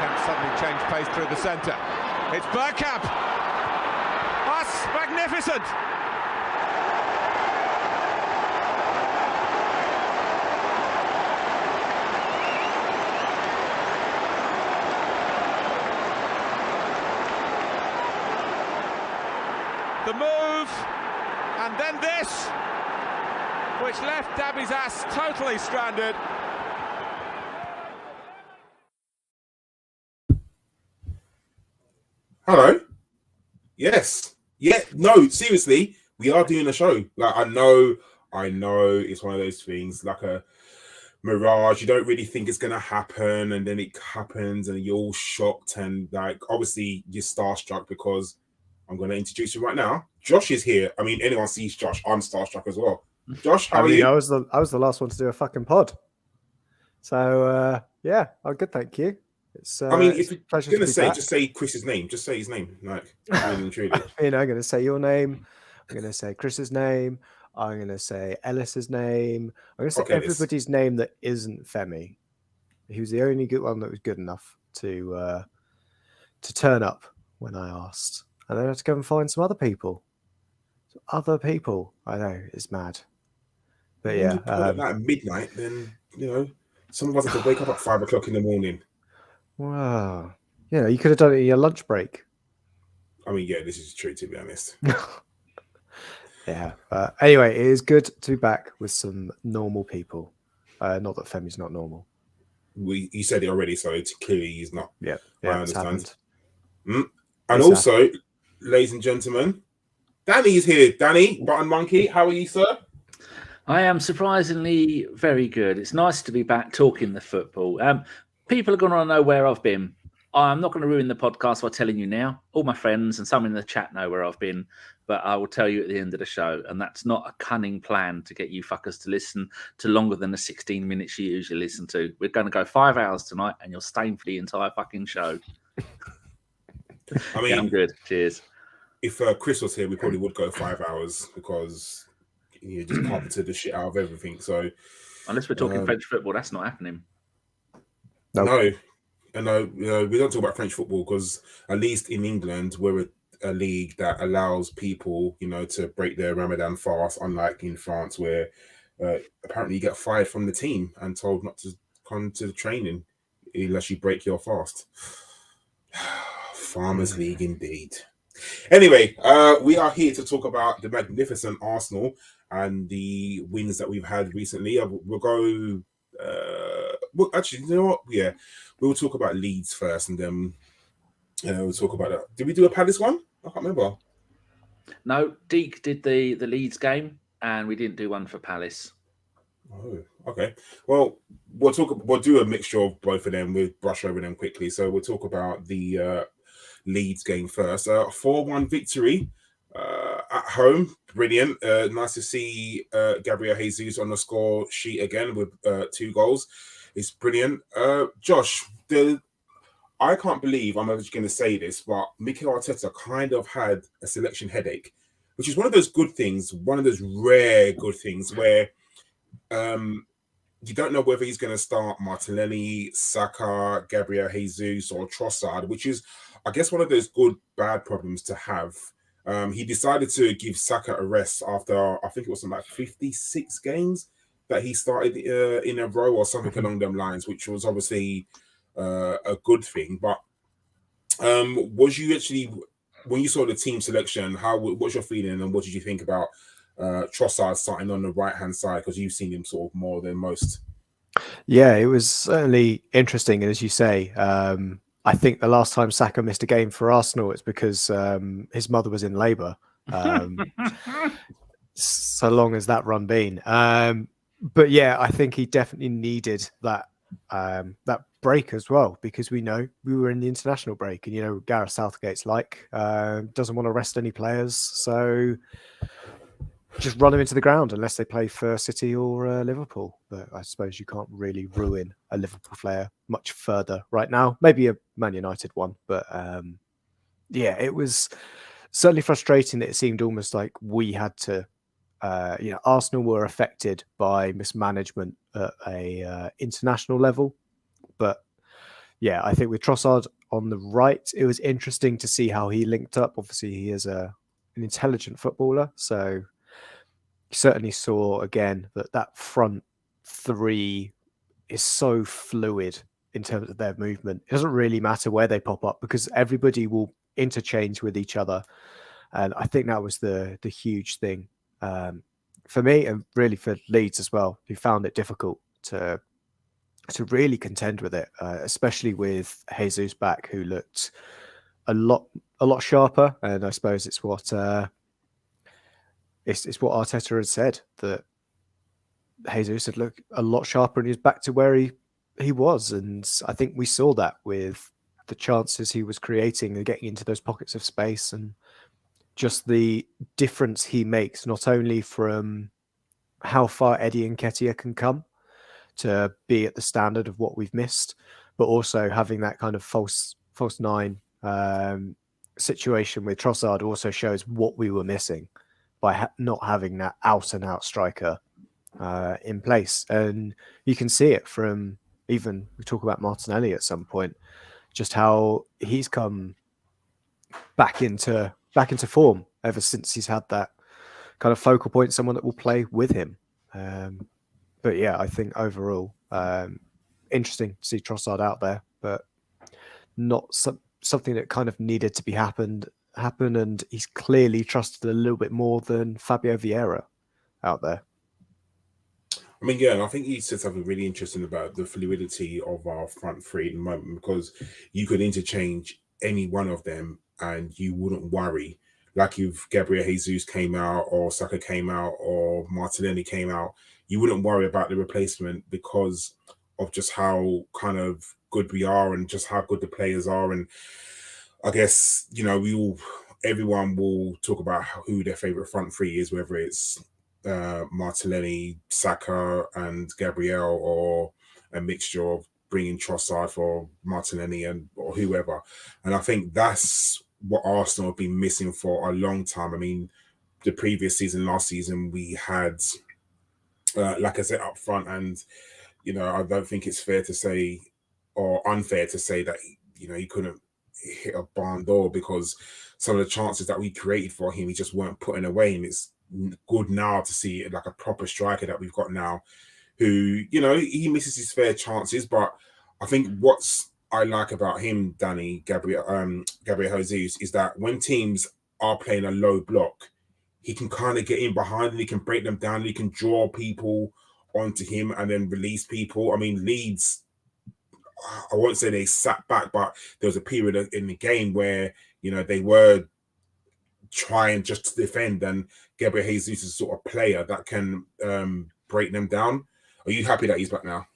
can suddenly change pace through the centre. It's Bergkamp. That's magnificent. The move, and then this, which left Dabby's ass totally stranded. Hello. Yes. Yeah. No. Seriously, we are doing a show. Like I know. It's one of those things like a mirage. You don't really think it's gonna happen, and then it happens, and you're all shocked, and like obviously you're starstruck because I'm going to introduce you right now. Josh is here. I mean, anyone sees Josh, I'm starstruck as well. Josh, how are you? I was the last one to do a fucking pod. So yeah, I'm good, thank you. It's. I mean, if you're going to say, just say Chris's name. Just say his name, like really and truly. I'm going to say your name. I'm going to say Chris's name. I'm going to say Ellis's name. I'm going to say everybody's name that isn't Femi. He was the only good one that was good enough to turn up when I asked. And then I had to go and find some other people. I know, it's mad. But yeah. At midnight, then, some of us have to wake up at 5 o'clock in the morning. Wow. You could have done it in your lunch break. I mean, yeah, this is true, to be honest. Yeah. Anyway, it is good to be back with some normal people. Not that Femi's not normal. You said it already, so clearly he's not. Yeah, I understand. And It's also, ladies and gentlemen, Danny is here. Danny, Button Monkey, how are you, sir? I am surprisingly very good. It's nice to be back talking the football. People are going to know where I've been. I'm not going to ruin the podcast by telling you now. All my friends and some in the chat know where I've been, but I will tell you at the end of the show. And that's not a cunning plan to get you fuckers to listen to longer than the 16 minutes you usually listen to. We're going to go 5 hours tonight, and you're staying for the entire fucking show. I mean, yeah, I'm good. Cheers. If Chris was here, we probably would go 5 hours because you just carpeted the shit out of everything. So, unless we're talking French football, that's not happening. No, we don't talk about French football because at least in England, we're a league that allows people, to break their Ramadan fast. Unlike in France, where apparently you get fired from the team and told not to come to the training unless you break your fast. Farmers League indeed. Anyway, we are here to talk about the magnificent Arsenal and the wins that we've had recently. We'll go. Well, actually, you know what? Yeah, we'll talk about Leeds first, and then we'll talk about that. Did we do a Palace one? I can't remember. No, Deke did the Leeds game, and we didn't do one for Palace. Oh, okay. Well, we'll do a mixture of both of them. We'll brush over them quickly. So we'll talk about the Leeds game first. 4-1 victory at home. Brilliant. Nice to see Gabriel Jesus on the score sheet again with 2 goals. It's brilliant. Josh, I can't believe I'm just going to say this, but Mikel Arteta kind of had a selection headache, which is one of those good things, one of those rare good things where you don't know whether he's going to start Martinelli, Saka, Gabriel Jesus, or Trossard, which is, I guess, one of those good, bad problems to have. He decided to give Saka a rest after, I think it was like 56 games that he started in a row or something along them lines, which was obviously a good thing. But was you actually, when you saw the team selection, what's your feeling and what did you think about Trossard starting on the right-hand side? Because you've seen him sort of more than most. Yeah, it was certainly interesting. And as you say, I think the last time Saka missed a game for Arsenal, it's because his mother was in labour. So long as that run been. But yeah, I think he definitely needed that break as well, because we know we were in the international break, and Gareth Southgate's doesn't want to rest any players, so just run them into the ground unless they play for City or Liverpool. But I suppose you can't really ruin a Liverpool player much further right now. Maybe a Man United one, but yeah, it was certainly frustrating that it seemed almost like we had to. Arsenal were affected by mismanagement at a international level, but yeah, I think with Trossard on the right, it was interesting to see how he linked up. Obviously, he is an intelligent footballer, so you certainly saw again that front three is so fluid in terms of their movement. It doesn't really matter where they pop up because everybody will interchange with each other. And I think that was the huge thing for me and really for Leeds as well, who found it difficult to really contend with it, especially with Jesus back, who looked a lot sharper. And I suppose it's what it's what Arteta had said, that Jesus had looked a lot sharper and he was back to where he was. And I think we saw that with the chances he was creating and getting into those pockets of space, and just the difference he makes, not only from how far Eddie and Nketiah can come to be at the standard of what we've missed, but also having that kind of false nine situation with Trossard also shows what we were missing by not having that out and out striker in place. And you can see it from, even we talk about Martinelli at some point, just how he's come back into form ever since he's had that kind of focal point, someone that will play with him. But yeah, I think overall, interesting to see Trossard out there, but not something that kind of needed to be happen. And he's clearly trusted a little bit more than Fabio Vieira out there. I mean, yeah, and I think you said something really interesting about the fluidity of our front three at the moment, because you could interchange any one of them and you wouldn't worry. Like if Gabriel Jesus came out or Saka came out or Martinelli came out, you wouldn't worry about the replacement because of just how kind of good we are and just how good the players are. And I guess, you know, everyone will talk about who their favourite front three is, whether it's Martinelli, Saka and Gabriel, or a mixture of bringing Trossard for Martinelli or whoever. And I think that's what Arsenal have been missing for a long time. I mean, the previous season, last season, we had Lacazette up front, and you know, I don't think it's fair to say or unfair to say that, you know, he couldn't hit a barn door, because some of the chances that we created for him, he just weren't putting away. And it's good now to see like a proper striker that we've got now, who, you know, he misses his fair chances, but I think what's I like about him, Gabriel Jesus, is that when teams are playing a low block, he can kind of get in behind and he can break them down. He can draw people onto him and then release people. I mean, Leeds, I won't say they sat back, but there was a period in the game where, you know, they were trying just to defend, and Gabriel Jesus is a sort of player that can break them down. Are you happy that he's back now?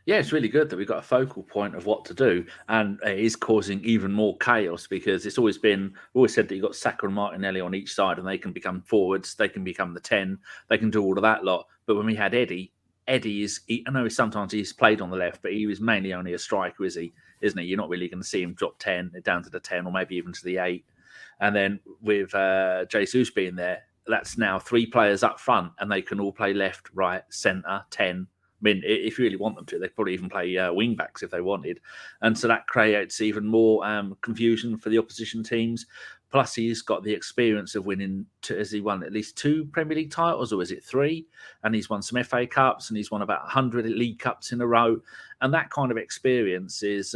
Yeah, it's really good that we've got a focal point of what to do, and it is causing even more chaos, because it's always said that you've got Saka and Martinelli on each side and they can become forwards, they can become the 10, they can do all of that lot. But when we had Eddie is, I know sometimes he's played on the left, but he was mainly only a striker, isn't he? You're not really going to see him drop 10 down to the 10 or maybe even to the 8. And then with Jesus being there, that's now 3 players up front and they can all play left, right, centre, 10. I mean, if you really want them to, they could probably even play wing backs if they wanted. And so that creates even more confusion for the opposition teams. Plus, he's got the experience of winning. Has he won at least 2 Premier League titles, or is it 3? And he's won some FA Cups, and he's won about 100 League Cups in a row. And that kind of experience is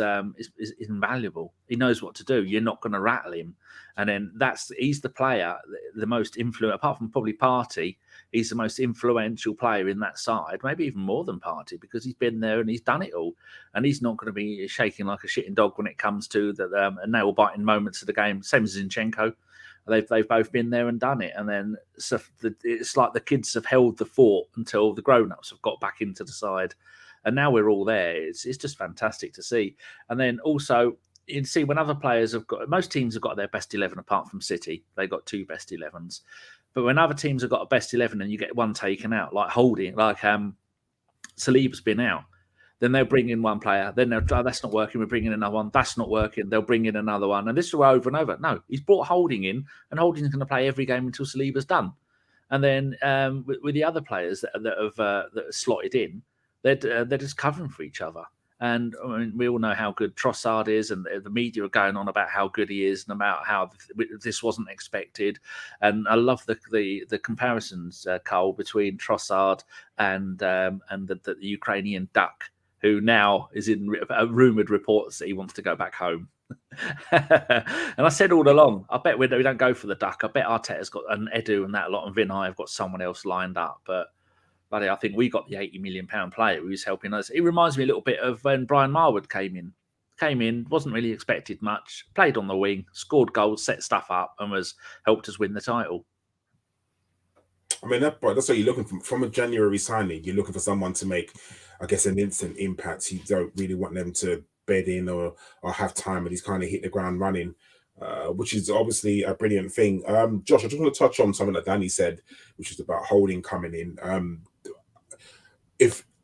invaluable. He knows what to do. You're not going to rattle him. And then he's the player, the most influential, apart from probably Partey, he's the most influential player in that side, maybe even more than Partey, because he's been there and he's done it all. And he's not going to be shaking like a shitting dog when it comes to the nail-biting moments of the game, same as Zinchenko. They've both been there and done it. And then it's like the kids have held the fort until the grown-ups have got back into the side. And now we're all there. It's just fantastic to see. And then also, you see when other players most teams have got their best 11 apart from City. They got 2 best 11s. But when other teams have got a best 11 and you get one taken out, like Holding, like Saliba's been out, then they'll bring in one player. Then that's not working. We're bringing another one. That's not working. They'll bring in another one. And this is over and over. No, he's brought Holding in, and Holding's going to play every game until Saliba's done. And then with the other players that have slotted in, they're just covering for each other. And I mean, we all know how good Trossard is, and the media are going on about how good he is and about how this wasn't expected. And I love the comparisons, Cole, between Trossard and the Ukrainian duck, who now is in rumoured reports that he wants to go back home. And I said all along, I bet we don't go for the duck. I bet Arteta's got an Edu and that lot, and Vinay have got someone else lined up. But I think we got the £80 million player who's helping us. It reminds me a little bit of when Brian Marwood came in, wasn't really expected much, played on the wing, scored goals, set stuff up, and helped us win the title. I mean, that's what you're looking from a January signing. You're looking for someone to make, I guess, an instant impact. You don't really want them to bed in or have time, and he's kind of hit the ground running, which is obviously a brilliant thing. Josh, I just want to touch on something that Danny said, which is about Holding coming in.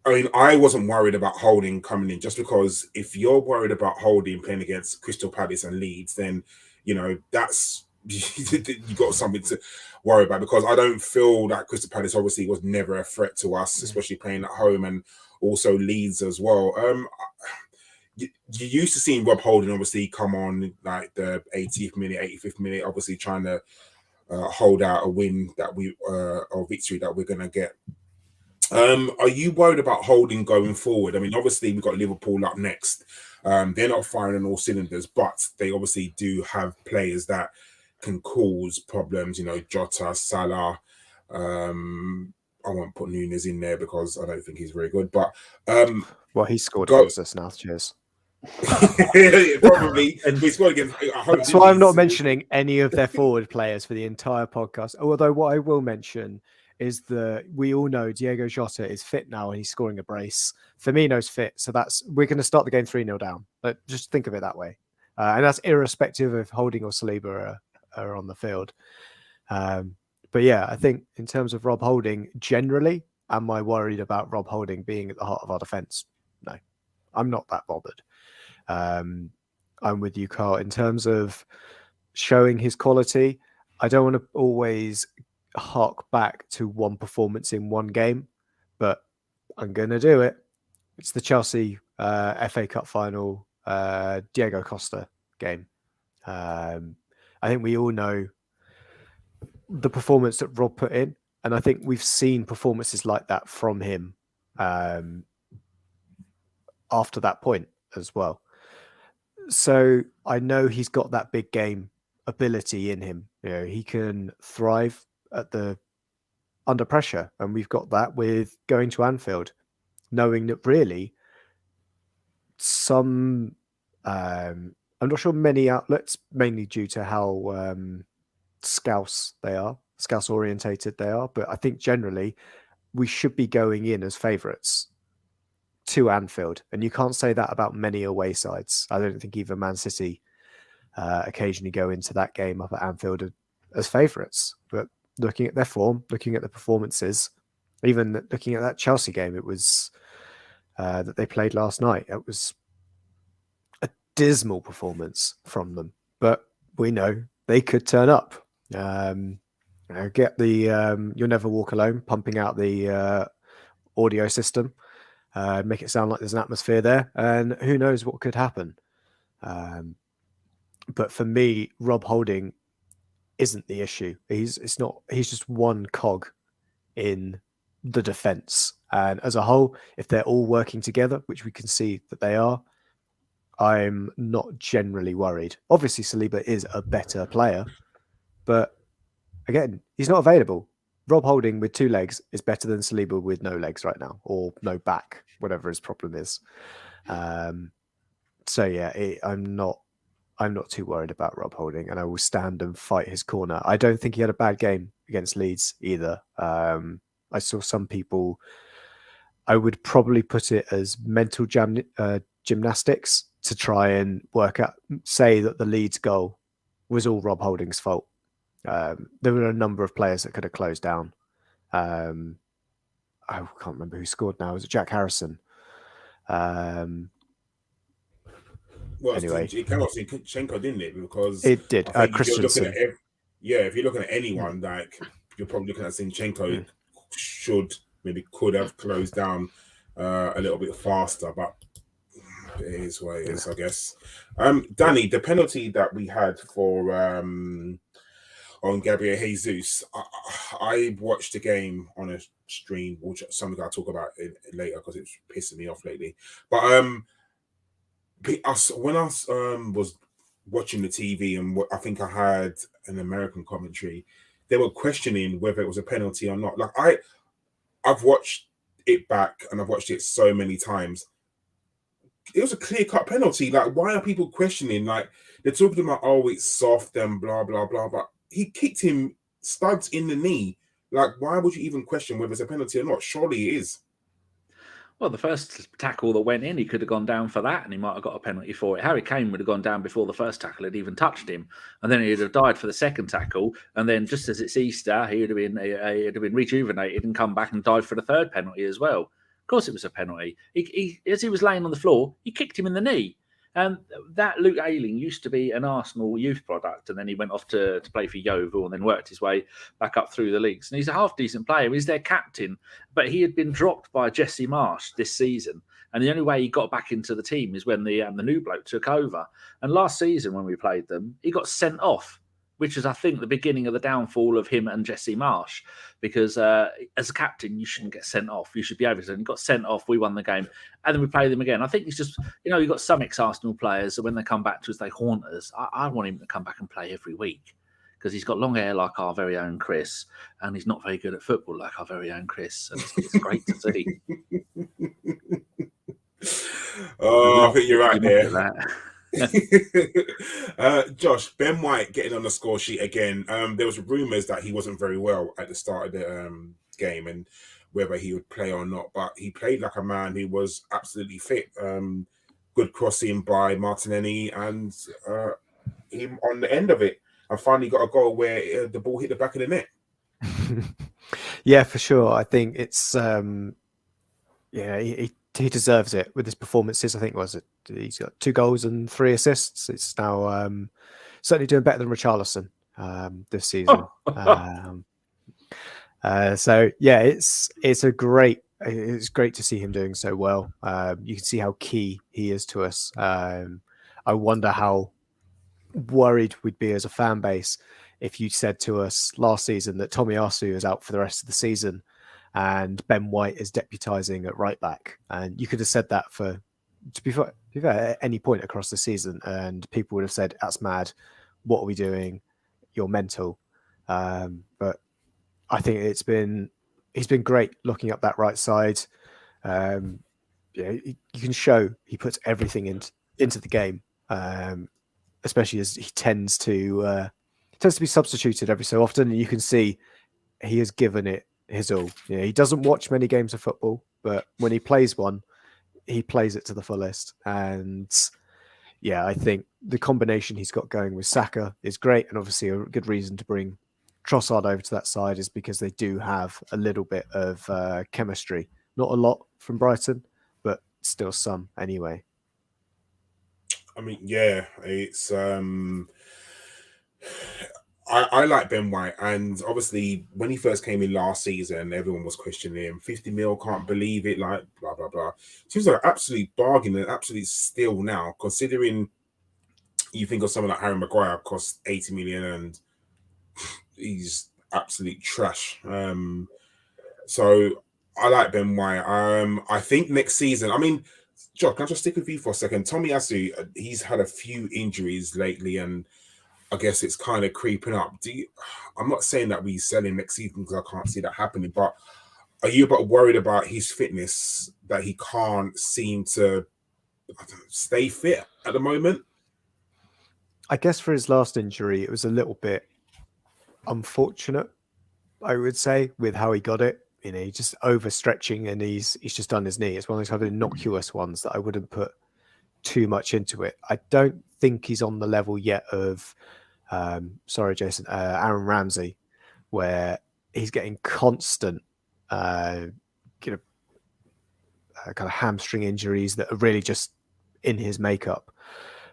I wasn't worried about Holding coming in, just because if you're worried about Holding playing against Crystal Palace and Leeds, then that's you got something to worry about, because I don't feel that Crystal Palace obviously was never a threat to us, especially playing at home, and also Leeds as well. You used to seeing Rob Holding obviously come on like the 80th minute, 85th minute, obviously trying to hold out a win or victory that we're going to get. Are you worried about Holding going forward? I mean, obviously we've got Liverpool up next. They're not firing on all cylinders, but they obviously do have players that can cause problems. Jota, Salah. I won't put Nunes in there because I don't think he's very good. But well, he scored against us now. Cheers. Probably. We scored against. That's why I'm not mentioning any of their forward players for the entire podcast. Although what I will mention is that we all know Diego Jota is fit now and he's scoring a brace. Firmino's fit, so we're going to start the game 3-0 down. But just think of it that way, and that's irrespective of Holding or Saliba are on the field. But yeah, I think in terms of Rob Holding generally, am I worried about Rob Holding being at the heart of our defence? No, I'm not that bothered. I'm with you, Carl. In terms of showing his quality, I don't want to always hark back to one performance in one game, but I'm going to do it. It's the Chelsea FA Cup final, Diego Costa game. I think we all know the performance that Rob put in, and I think we've seen performances like that from him after that point as well. So I know he's got that big game ability in him. He can thrive under pressure, and we've got that with going to Anfield, knowing that really I'm not sure many outlets, mainly due to how Scouse orientated they are, but I think generally we should be going in as favourites to Anfield, and you can't say that about many away sides. I don't think even Man City occasionally go into that game up at Anfield as favourites, but looking at their form, looking at the performances, even looking at that Chelsea game, it was that they played last night. It was a dismal performance from them, but we know they could turn up. Get the You'll Never Walk Alone, pumping out the audio system, make it sound like there's an atmosphere there, and who knows what could happen. But for me, Rob Holding isn't the issue. He's just one cog in the defence. And as a whole, if they're all working together, which we can see that they are, I'm not generally worried. Obviously, Saliba is a better player, but again, he's not available. Rob Holding with 2 legs is better than Saliba with no legs right now, or no back, whatever his problem is. So yeah, I'm not too worried about Rob Holding, and I will stand and fight his corner. I don't think he had a bad game against Leeds either. I saw some people, I would probably put it as mental gymnastics to try and say that the Leeds goal was all Rob Holding's fault. There were a number of players that could have closed down. I can't remember who scored now. Was it Jack Harrison? Well, anyway, it came off Zinchenko, didn't it? Because it did. Christensen. If you're looking at anyone, like you're probably looking at Zinchenko. Could have closed down a little bit faster, but it is what it is, I guess. Danny, the penalty that we had for on Gabriel Jesus, I watched the game on a stream, which something I'll talk about later because it's pissing me off lately. But when I was watching the TV, and I think I had an American commentary, they were questioning whether it was a penalty or not. Like I've watched it back and I've watched it so many times. It was a clear-cut penalty. Like, why are people questioning? Like, they're talking about, oh, it's soft and blah, blah, blah, but he kicked him studs in the knee. Like, why would you even question whether it's a penalty or not? Surely it is. Well, the first tackle that went in, he could have gone down for that and he might have got a penalty for it. Harry Kane would have gone down before the first tackle had even touched him. And then he'd have died for the second tackle. And then just as it's Easter, he'd have been rejuvenated and come back and died for the third penalty as well. Of course it was a penalty. He as he was laying on the floor, he kicked him in the knee. And that Luke Ayling used to be an Arsenal youth product, and then he went off to play for Yeovil and then worked his way back up through the leagues. And he's a half-decent player. He's their captain, but he had been dropped by Jesse Marsh this season. And the only way he got back into the team is when the new bloke took over. And last season when we played them, he got sent off, which is, I think, the beginning of the downfall of him and Jesse Marsh, because as a captain, you shouldn't get sent off. You should be able to. And he got sent off. We won the game. And then we played them again. I think it's just, you've got some ex-Arsenal players that when they come back to us, they haunt us. I want him to come back and play every week because he's got long hair like our very own Chris, and he's not very good at football like our very own Chris. And it's great to see. Oh, I think you're right there. Josh, Ben White getting on the score sheet again. There was rumours that he wasn't very well at the start of the game and whether he would play or not, but he played like a man who was absolutely fit. Good crossing by Martinelli and him on the end of it, and finally got a goal where the ball hit the back of the net. Yeah, for sure. I think it's he deserves it with his performances. I think he's got 2 goals and 3 assists. It's now certainly doing better than Richarlison this season. So yeah, it's great to see him doing so well. You can see how key he is to us. I wonder how worried we'd be as a fan base if you said to us last season that Tomiyasu is out for the rest of the season and Ben White is deputising at right back. And you could have said that to be fair, at any point across the season, and people would have said, that's mad. What are we doing? You're mental. But I think he's been great looking up that right side. You can show he puts everything into the game, especially as he tends to be substituted every so often. And you can see he has given it his all. He doesn't watch many games of football, but when he plays one, he plays it to the fullest. And yeah, I think the combination he's got going with Saka is great, and obviously a good reason to bring Trossard over to that side is because they do have a little bit of chemistry. Not a lot from Brighton, but still some anyway. I mean, yeah, it's I like Ben White, and obviously when he first came in last season, everyone was questioning him. 50 mil, can't believe it, like blah blah blah. Seems like an absolute bargain, an absolute steal now, considering you think of someone like Harry Maguire cost 80 million and he's absolute trash. So I like Ben White. I think next season, I mean, Josh, can I just stick with you for a second? Tomiyasu, he's had a few injuries lately, and I guess it's kind of creeping up. I'm not saying that we sell him next season because I can't see that happening, but are you a bit worried about his fitness, that he can't seem to stay fit at the moment? I guess for his last injury, it was a little bit unfortunate, I would say, with how he got it. He's just overstretching and he's just done his knee. It's one of those kind of innocuous ones that I wouldn't put too much into it. I don't think he's on the level yet of Aaron Ramsey, where he's getting constant kind of hamstring injuries that are really just in his makeup.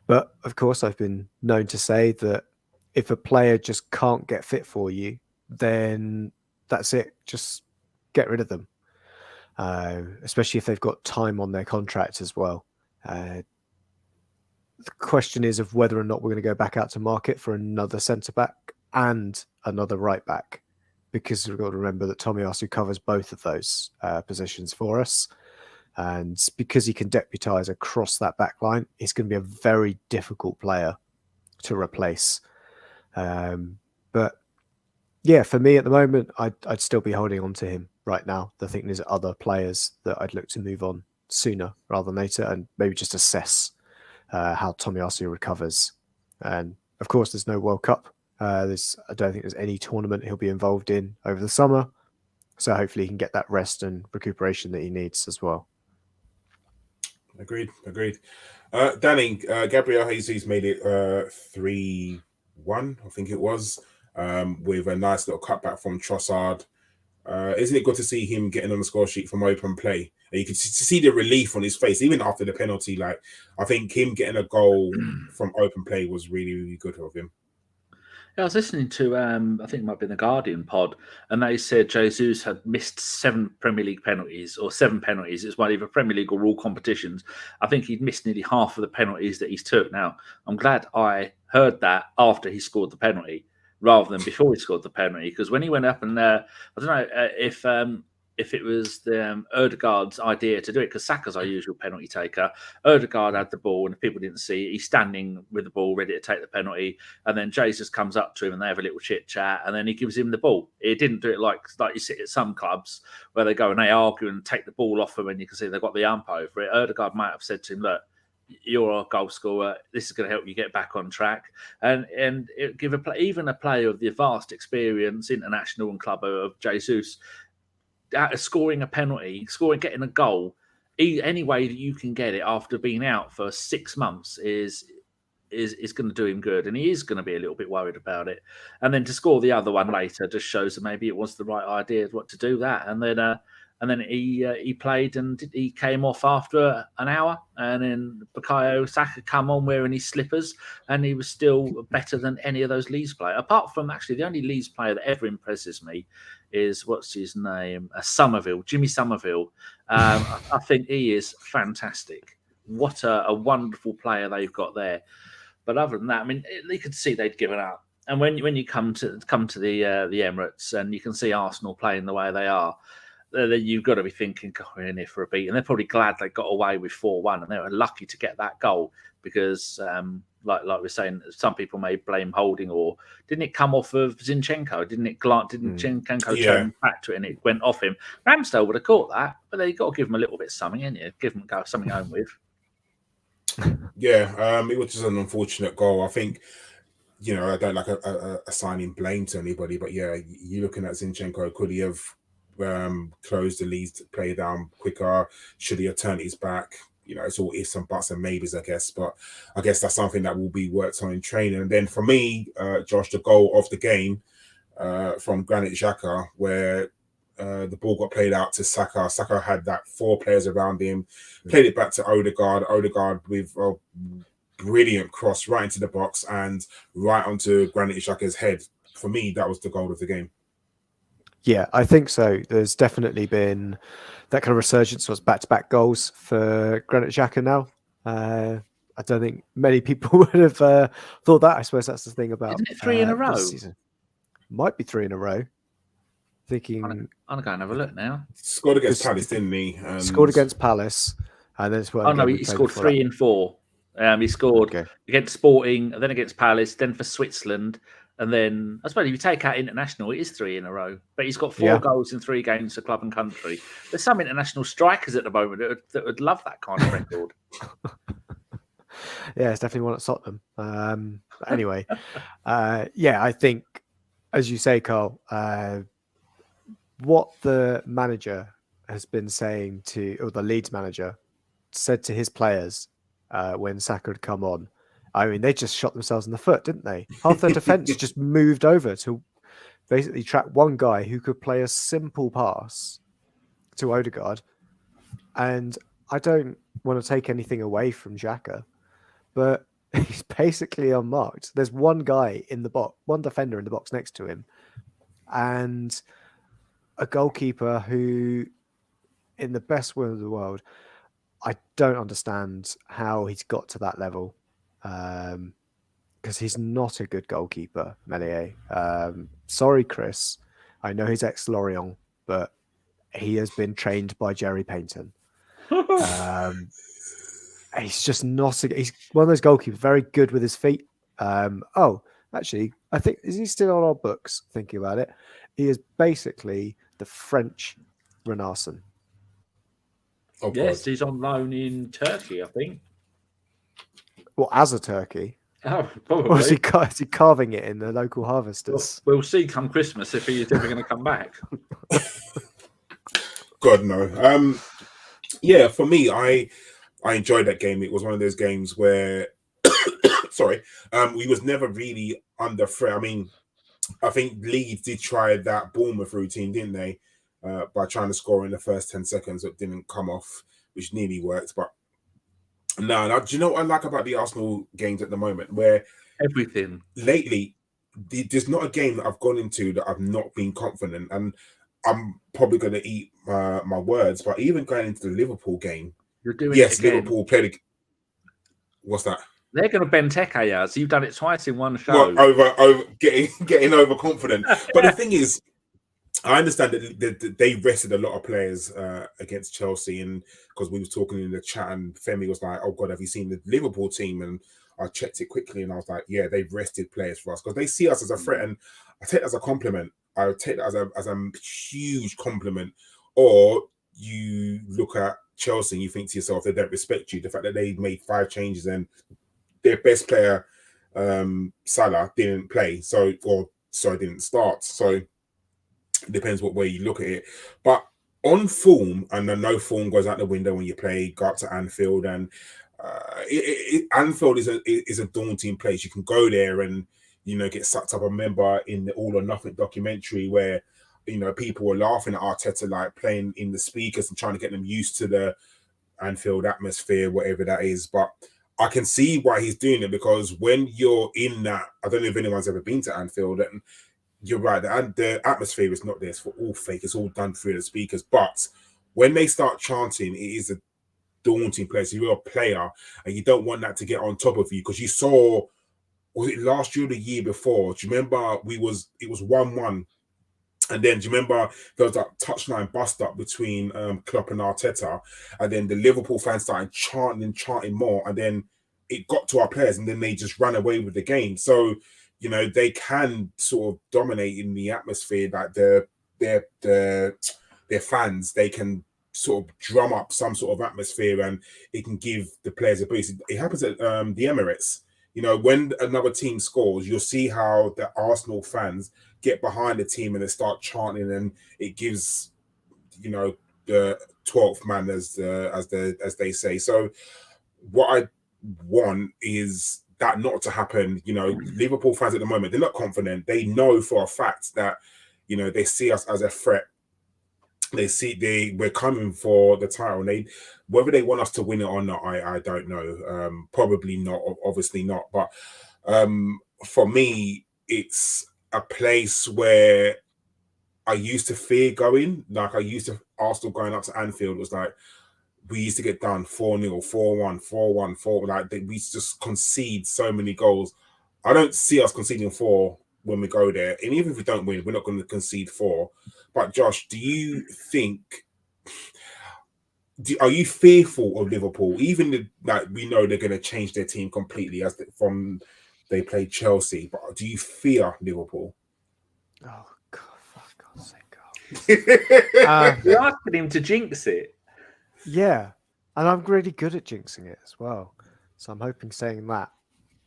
But of course, I've been known to say that if a player just can't get fit for you, then that's it. Just get rid of them, especially if they've got time on their contract as well. the question is of whether or not we're going to go back out to market for another centre-back and another right-back, because we've got to remember that Tomiyasu covers both of those positions for us. And because he can deputise across that back line, he's going to be a very difficult player to replace. But yeah, for me at the moment, I'd still be holding on to him right now. I think there's other players that I'd look to move on sooner rather than later, and maybe just assess how Tomiyasu recovers. And of course, there's no World Cup. I don't think there's any tournament he'll be involved in over the summer. So hopefully he can get that rest and recuperation that he needs as well. Agreed. Danny, Gabriel Jesus made it 3-1, I think it was, with a nice little cutback from Trossard. Isn't it good to see him getting on the score sheet from open play? And you can see the relief on his face, even after the penalty. Like, I think him getting a goal from open play was really, really good of him. Yeah, I was listening to, I think it might have been the Guardian pod, and they said Jesus had missed 7 Premier League penalties, or 7 penalties. It's one either Premier League or all competitions. I think he'd missed nearly half of the penalties that he's took. Now, I'm glad I heard that after he scored the penalty, rather than before he scored the penalty, because when he went up and I don't know if it was the Odegaard's idea to do it, because Saka's our usual penalty taker. Odegaard had the ball, and if people didn't see it, he's standing with the ball ready to take the penalty, and then Jesus comes up to him and they have a little chit chat, and then he gives him the ball. He didn't do it like you see at some clubs where they go and they argue and take the ball off them, and you can see they've got the ump over it. Odegaard might have said to him, "Look, you're a goal scorer. This is going to help you get back on track," and it give even a player of the vast experience, international and club of Jesus, scoring a penalty, getting a goal, any way that you can get it after being out for 6 months is going to do him good, and he is going to be a little bit worried about it. And then to score the other one later just shows that maybe it was the right idea what to do that. And then he played, and he came off after an hour, and then Bukayo Saka come on wearing his slippers, and he was still better than any of those Leeds players. Apart from actually the only Leeds player that ever impresses me is, what's his name? Jimmy Somerville. I think he is fantastic. What a wonderful player they've got there. But other than that, I mean, you could see they'd given up. And when you come to the Emirates, and you can see Arsenal playing the way they are, then you've got to be thinking, God, we're in here for a beat. And they're probably glad they got away with 4-1, and they were lucky to get that goal because, like we're saying, some people may blame holding, or didn't it come off of Zinchenko? Didn't Zinchenko turn back to it and it went off him? Ramsdale would have caught that, but they've got to give him a little bit of something, ain't you? Give him something home with. Yeah, it was just an unfortunate goal. I think, I don't like assigning blame to anybody, but yeah, you're looking at Zinchenko. Could he have closed the Leeds play down quicker? Should he have turned his back? It's all ifs and buts and maybes, I guess. But I guess that's something that will be worked on in training. And then for me, Josh, the goal of the game from Granit Xhaka, where the ball got played out to Saka. Saka had that 4 players around him, played it back to Odegaard. Odegaard with a brilliant cross right into the box and right onto Granit Xhaka's head. For me, that was the goal of the game. Yeah, I think so. There's definitely been that kind of resurgence towards back-to-back goals for Granit Xhaka now. I don't think many people would have thought that. I suppose that's the thing about... Isn't it 3 in a row? Season. Might be 3 in a row. Thinking... I'm going to have a look now. Scored against Palace, didn't he? Scored against Palace. And then he scored 3 and 4. He scored against Sporting, then against Palace, then for Switzerland. And then, I suppose if you take out international, it is 3 in a row. But he's got 4 goals in 3 games for club and country. There's some international strikers at the moment that would love that kind of record. Yeah, it's definitely one at Tottenham. Anyway, I think, as you say, Carl, what the manager has been saying or the Leeds manager said to his players when Saka had come on, I mean, they just shot themselves in the foot, didn't they? Half their defence just moved over to basically trap one guy who could play a simple pass to Odegaard. And I don't want to take anything away from Xhaka, but he's basically unmarked. There's one guy in the box, one defender in the box next to him, and a goalkeeper who, in the best will of the world, I don't understand how he's got to that level. because he's not a good goalkeeper, Meslier. Sorry, Chris. I know he's ex-Lorient, but he has been trained by Jerry Painton. He's just not. He's one of those goalkeepers, very good with his feet. Actually, I think, is he still on our books? Thinking about it, he is basically the French Renarson. Oh, Yes, God. he's on loan in Turkey, I think. Well, as a turkey. Oh, probably. Or is he carving it in the local harvesters? We'll see come Christmas if he is ever going to come back. God, no. Yeah, for me, I enjoyed that game. It was one of those games where, we was never really under threat. I mean, I think Leeds did try that Bournemouth routine, didn't they? By trying to score in the first 10 seconds. It didn't come off, which nearly worked. But no, do you know what I like about the Arsenal games at the moment? Where everything lately, there's not a game that I've gone into that I've not been confident. And I'm probably going to eat my words, but even going into the Liverpool game, you're doing it again. Liverpool played. What's that? They're going to Benteke us. You've done it twice in one show. Well, over getting overconfident. But the thing is, I understand that they rested a lot of players against Chelsea, and because we were talking in the chat, and Femi was like, "Oh God, have you seen the Liverpool team?" And I checked it quickly, and I was like, "Yeah, they've rested players for us because they see us as a threat." And I take that as a compliment. I would take that as a huge compliment. Or you look at Chelsea and you think to yourself, they don't respect you. The fact that they made 5 changes and their best player, Salah, didn't play, didn't start. So it depends what way you look at it. But on form, and I know form goes out the window when you go up to Anfield, and Anfield is a daunting place. You can go there and get sucked up. I remember in the All or Nothing documentary where people were laughing at Arteta, like playing in the speakers and trying to get them used to the Anfield atmosphere, whatever that is. But I can see why he's doing it, because when you're in that, I don't know if anyone's ever been to Anfield, and you're right, the atmosphere is not there. It's all fake. It's all done through the speakers. But when they start chanting, it is a daunting place. You're a player, and you don't want that to get on top of you, because you saw, was it last year or the year before? Do you remember it was 1-1? And then do you remember there was that touchline bust up between Klopp and Arteta, and then the Liverpool fans started chanting more, and then it got to our players, and then they just ran away with the game. So they can sort of dominate in the atmosphere, like their fans. They can sort of drum up some sort of atmosphere, and it can give the players a boost. It happens at the Emirates. When another team scores, you'll see how the Arsenal fans get behind the team and they start chanting, and it gives, the 12th man, as they say. So what I want is that not to happen. Liverpool fans at the moment, they're not confident. They know for a fact that, they see us as a threat. We're coming for the title. Whether they want us to win it or not, I don't know. Probably not, obviously not. But for me, it's a place where I used to fear going. Like, I used to, Arsenal going up to Anfield was like, we used to get done 4-0, 4-1, 4-1, 4. Like, we just concede so many goals. I don't see us conceding 4 when we go there. And even if we don't win, we're not going to concede 4. But Josh, do you think, are you fearful of Liverpool? Even like we know they're going to change their team completely from they played Chelsea, but do you fear Liverpool? Oh God, for God's sake! You're asking him to jinx it. Yeah, and I'm really good at jinxing it as well. So I'm hoping saying that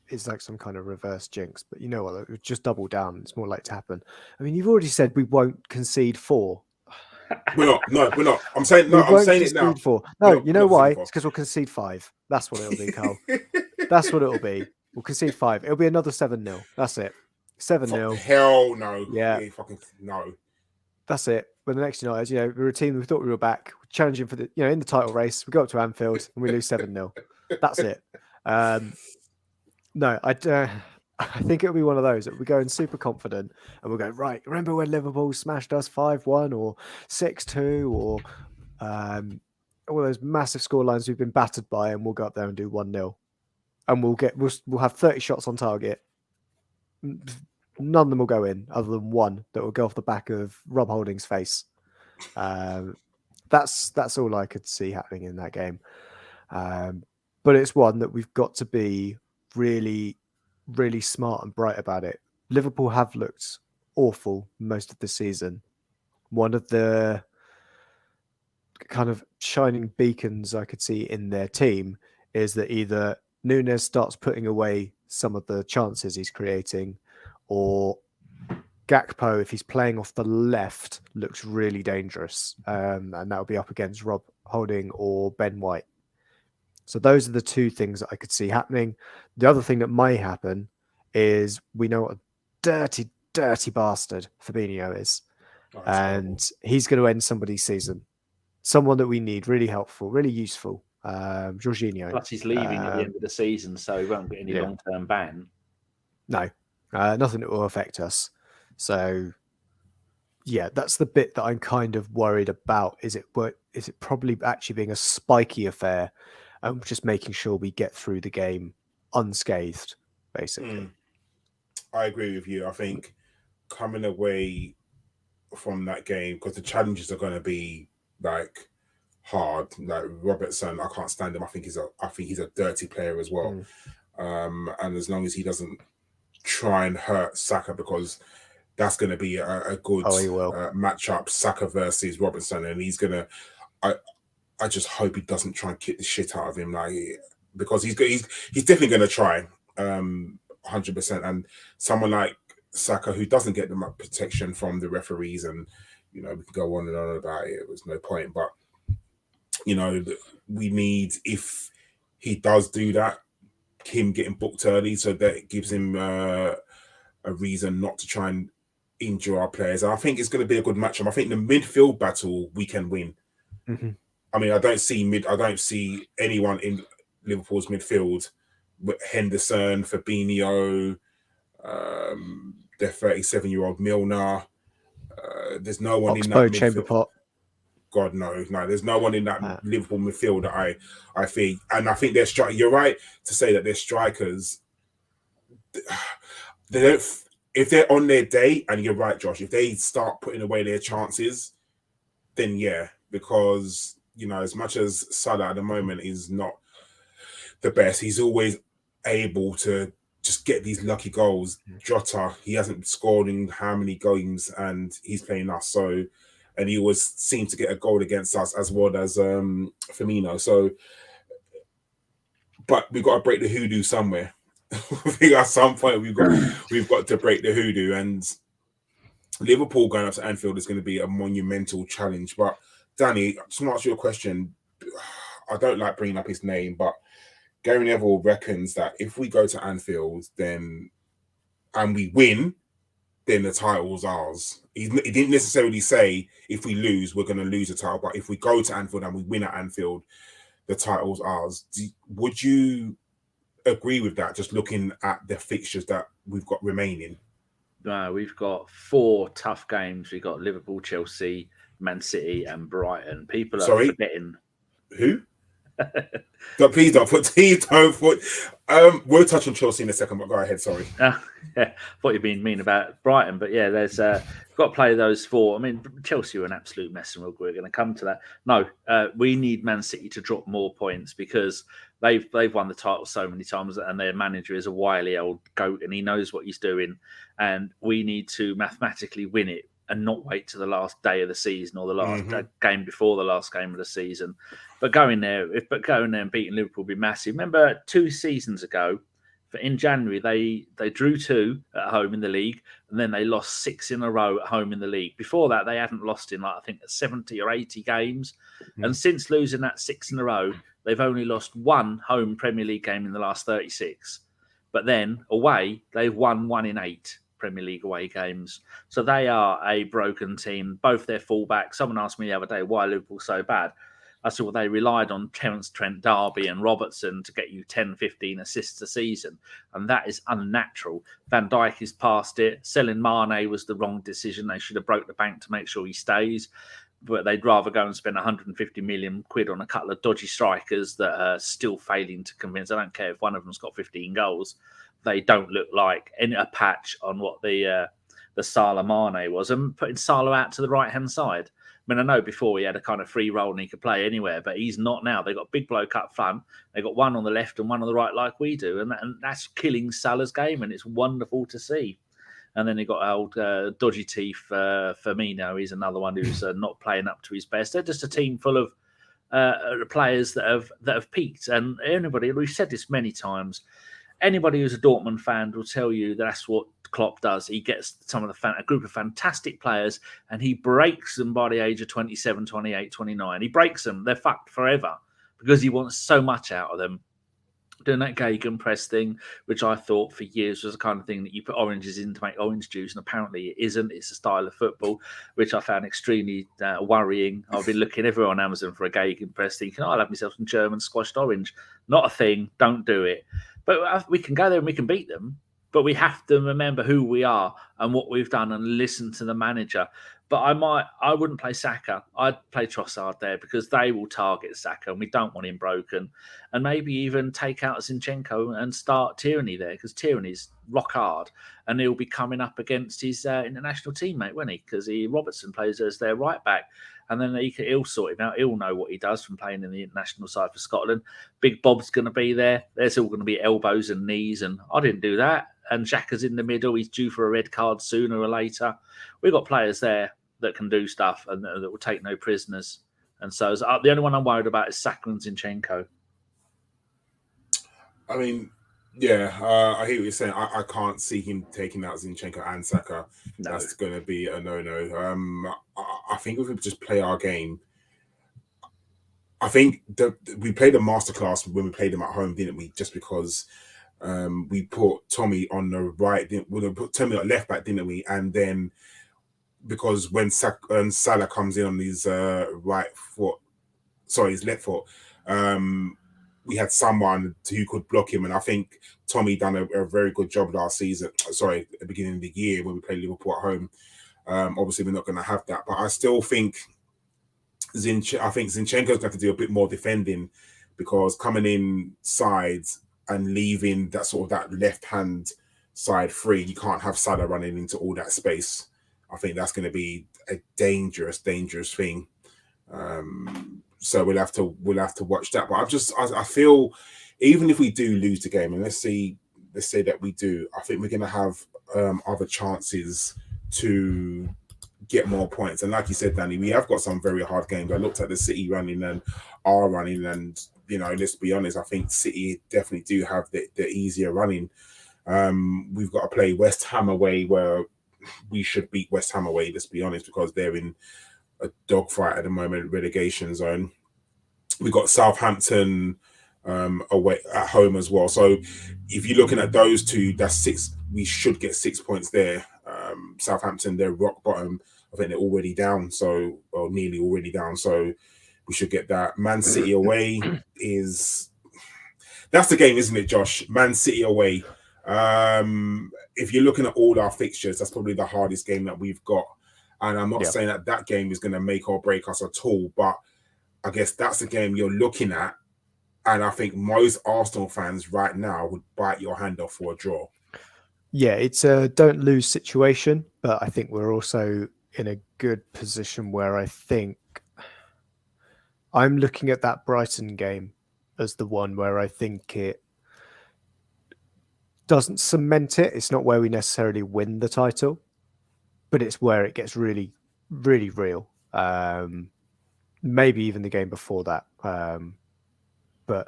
is like some kind of reverse jinx. But you know what? It would just double down. It's more likely to happen. I mean, you've already said we won't concede 4. We're not. No, we're not. I'm saying no. I'm saying it now. 4. No, you know why? It's because we'll concede 5. That's what it'll be, Carl. That's what it'll be. We'll concede 5. It'll be another 7-0. That's it. 7-0. Hell no. Yeah. Fucking no. That's it. But the next United, we're a team. We thought we were back, challenging for the, in the title race. We go up to Anfield and we lose 7-0. That's it. No, I think it'll be one of those that we go in super confident and we'll go, right, remember when Liverpool smashed us 5-1 or 6-2 or all those massive scorelines we've been battered by, and we'll go up there and do 1-0. and we'll have 30 shots on target. None of them will go in, other than one that will go off the back of Rob Holding's face. That's all I could see happening in that game. But it's one that we've got to be really, really smart and bright about it. Liverpool have looked awful most of the season. One of the kind of shining beacons I could see in their team is that either Núñez starts putting away some of the chances he's creating, or Gakpo, if he's playing off the left, looks really dangerous. And that'll be up against Rob Holding or Ben White. So those are the two things that I could see happening. The other thing that may happen is we know what a dirty, dirty bastard Fabinho is. And he's going to end somebody's season. Someone that we need, really helpful, really useful. Jorginho. Plus he's leaving at the end of the season, so he won't get any long-term ban. No, nothing that will affect us. So, yeah, that's the bit that I'm kind of worried about. Is it probably actually being a spiky affair and just making sure we get through the game unscathed, basically? I agree with you. I think coming away from that game, because the challenges are going to be like hard. Like Robertson, I can't stand him. I think he's a dirty player as well. And as long as he doesn't try and hurt Saka, because that's going to be a good matchup, Saka versus Robertson, and he's gonna. I just hope he doesn't try and kick the shit out of him, like, because he's definitely going to try, 100%. And someone like Saka, who doesn't get the protection from the referees, and we can go on and on about it. There's no point, but we need, if he does do that, him getting booked early, so that it gives him a reason not to try and injure our players. I think it's going to be a good matchup. I think the midfield battle we can win. I mean, I don't see anyone in Liverpool's midfield with Henderson, Fabinho, their 37-year-old Milner. There's no one in that midfield. God, no. There's no one in that Liverpool midfield that I think. And I think they're strikers. You're right to say that they're strikers. They don't. If they're on their day, and you're right, Josh, if they start putting away their chances, then yeah, because as much as Salah at the moment is not the best, he's always able to just get these lucky goals. Jota, he hasn't scored in how many games, and he's playing us. So, and he always seemed to get a goal against us, as well as Firmino. So, but we've got to break the hoodoo somewhere. I think at some point we've got to break the hoodoo, and Liverpool going up to Anfield is going to be a monumental challenge. But Danny, I just want to ask you a question. I don't like bringing up his name, but Gary Neville reckons that if we go to Anfield and we win, then the title's ours. He didn't necessarily say if we lose, we're going to lose the title, but if we go to Anfield and we win at Anfield, the title's ours. Would you agree with that, just looking at the fixtures that we've got remaining? No, we've got 4 tough games. We've got Liverpool, Chelsea, Man City and Brighton. People are forgetting. Who? Please don't put. We'll touch on Chelsea in a second, but go ahead. Sorry. Yeah, I thought you'd been mean about Brighton, but yeah, there's got to play those 4. I mean, Chelsea are an absolute mess, and we're going to come to that. No, we need Man City to drop more points, because they've won the title so many times, and their manager is a wily old goat, and he knows what he's doing. And we need to mathematically win it, and not wait to the last day of the season or the last game before the last game of the season. But going there and beating Liverpool would be massive. Remember 2 seasons ago, in January, they drew 2 at home in the league, and then they lost 6 in a row at home in the league. Before that, they hadn't lost in, I think 70 or 80 games. And since losing that 6 in a row, they've only lost 1 home Premier League game in the last 36. But then away, they've won 1 in 8 Premier League away games. So they are a broken team. Both their fullbacks. Someone asked me the other day, why Liverpool so bad? I said, well, they relied on Terence Trent D'Arby and Robertson to get you 10, 15 assists a season. And that is unnatural. Van Dijk is past it. Selling Mane was the wrong decision. They should have broke the bank to make sure he stays. but they'd rather go and spend 150 million quid on a couple of dodgy strikers that are still failing to convince. I don't care if one of them's got 15 goals. They don't look like a patch on what the Salah Mane was, and putting Salah out to the right-hand side. I mean, I know before he had a kind of free role and he could play anywhere, but he's not now. They've got a big bloke up front. They've got one on the left and one on the right like we do, and that's killing Salah's game, and it's wonderful to see. And then they got old dodgy teeth Firmino. He's another one who's not playing up to his best. They're just a team full of players that have peaked. And anybody, we've said this many times, anybody who's a Dortmund fan will tell you that's what Klopp does. He gets a group of fantastic players and he breaks them by the age of 27, 28, 29. He breaks them. They're fucked forever because he wants so much out of them. Doing that gegenpress thing, which I thought for years was the kind of thing that you put oranges in to make orange juice, and apparently it isn't. It's a style of football, which I found extremely worrying. I've been looking everywhere on Amazon for a gegenpress, thinking, I'll have myself some German squashed orange. Not a thing. Don't do it. But we can go there and we can beat them. But we have to remember who we are and what we've done and listen to the manager. But I wouldn't play Saka. I'd play Trossard there because they will target Saka and we don't want him broken. And maybe even take out Zinchenko and start Tierney there because Tierney's rock hard and he'll be coming up against his international teammate, won't he? Because Robertson plays as their right back. And then he'll sort him out. He'll know what he does from playing in the international side for Scotland. Big Bob's going to be there. There's all going to be elbows and knees. And I didn't do that. And Xhaka's in the middle. He's due for a red card sooner or later. We've got players there that can do stuff and that will take no prisoners. And so the only one I'm worried about is Saka and Zinchenko. I mean, yeah, I hear what you're saying. I can't see him taking out Zinchenko and Saka. No. That's going to be a no-no. I think if we just play our game, I think we played a masterclass when we played them at home, didn't we? Just because we put Tommy on the right, we put Tommy at left back, didn't we? And then because when Salah comes in on his his left foot, we had someone who could block him, and I think Tommy done a very good job last season. Sorry, at the beginning of the year when we played Liverpool at home. Obviously, we're not going to have that, but I still think Zinchenko's going to do a bit more defending because coming in sides and leaving that left hand side free, you can't have Salah running into all that space. I think that's going to be a dangerous thing. So we'll have to watch that. But I feel even if we do lose the game, and let's say that we do, I think we're going to have other chances to get more points. And like you said, Danny, we have got some very hard games. I looked at the City running and our running, and let's be honest, I think City definitely do have the easier running. We've got to play West Ham away where we should beat West Ham away, let's be honest, because they're in a dogfight at the moment, relegation zone. We got Southampton away at home as well. So if you're looking at those two, that's 6. We should get 6 points there. Southampton, they're rock bottom. I think they're already down, nearly already down. So we should get that. Man City away that's the game, isn't it, Josh? Man City away. If you're looking at all our fixtures, that's probably the hardest game that we've got. And I'm not saying that game is going to make or break us at all, but I guess that's the game you're looking at. And I think most Arsenal fans right now would bite your hand off for a draw. Yeah, it's a don't lose situation, but I think we're also in a good position where I think I'm looking at that Brighton game as the one where I think it doesn't cement it. It's not where we necessarily win the title, but it's where it gets really, really real. Maybe even the game before that. But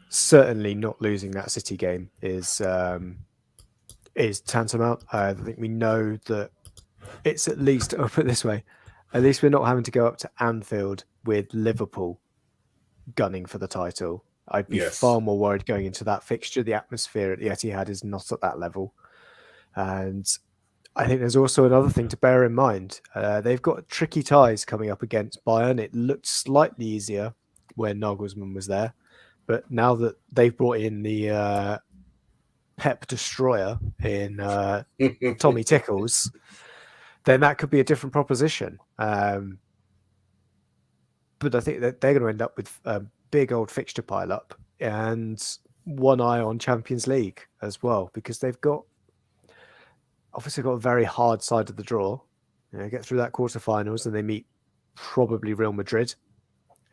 certainly not losing that City game is tantamount. I think we know that it's at least, I'll put it this way, at least we're not having to go up to Anfield with Liverpool gunning for the title. I'd be far more worried going into that fixture. The atmosphere at the Etihad is not at that level. And I think there's also another thing to bear in mind. They've got tricky ties coming up against Bayern. It looked slightly easier when Nagelsmann was there. But now that they've brought in the Pep Destroyer in Tommy Tickles, then that could be a different proposition. But I think that they're going to end up with a big old fixture pile up and one eye on Champions League as well, because they've obviously got a very hard side of the draw. Get through that quarterfinals and they meet probably Real Madrid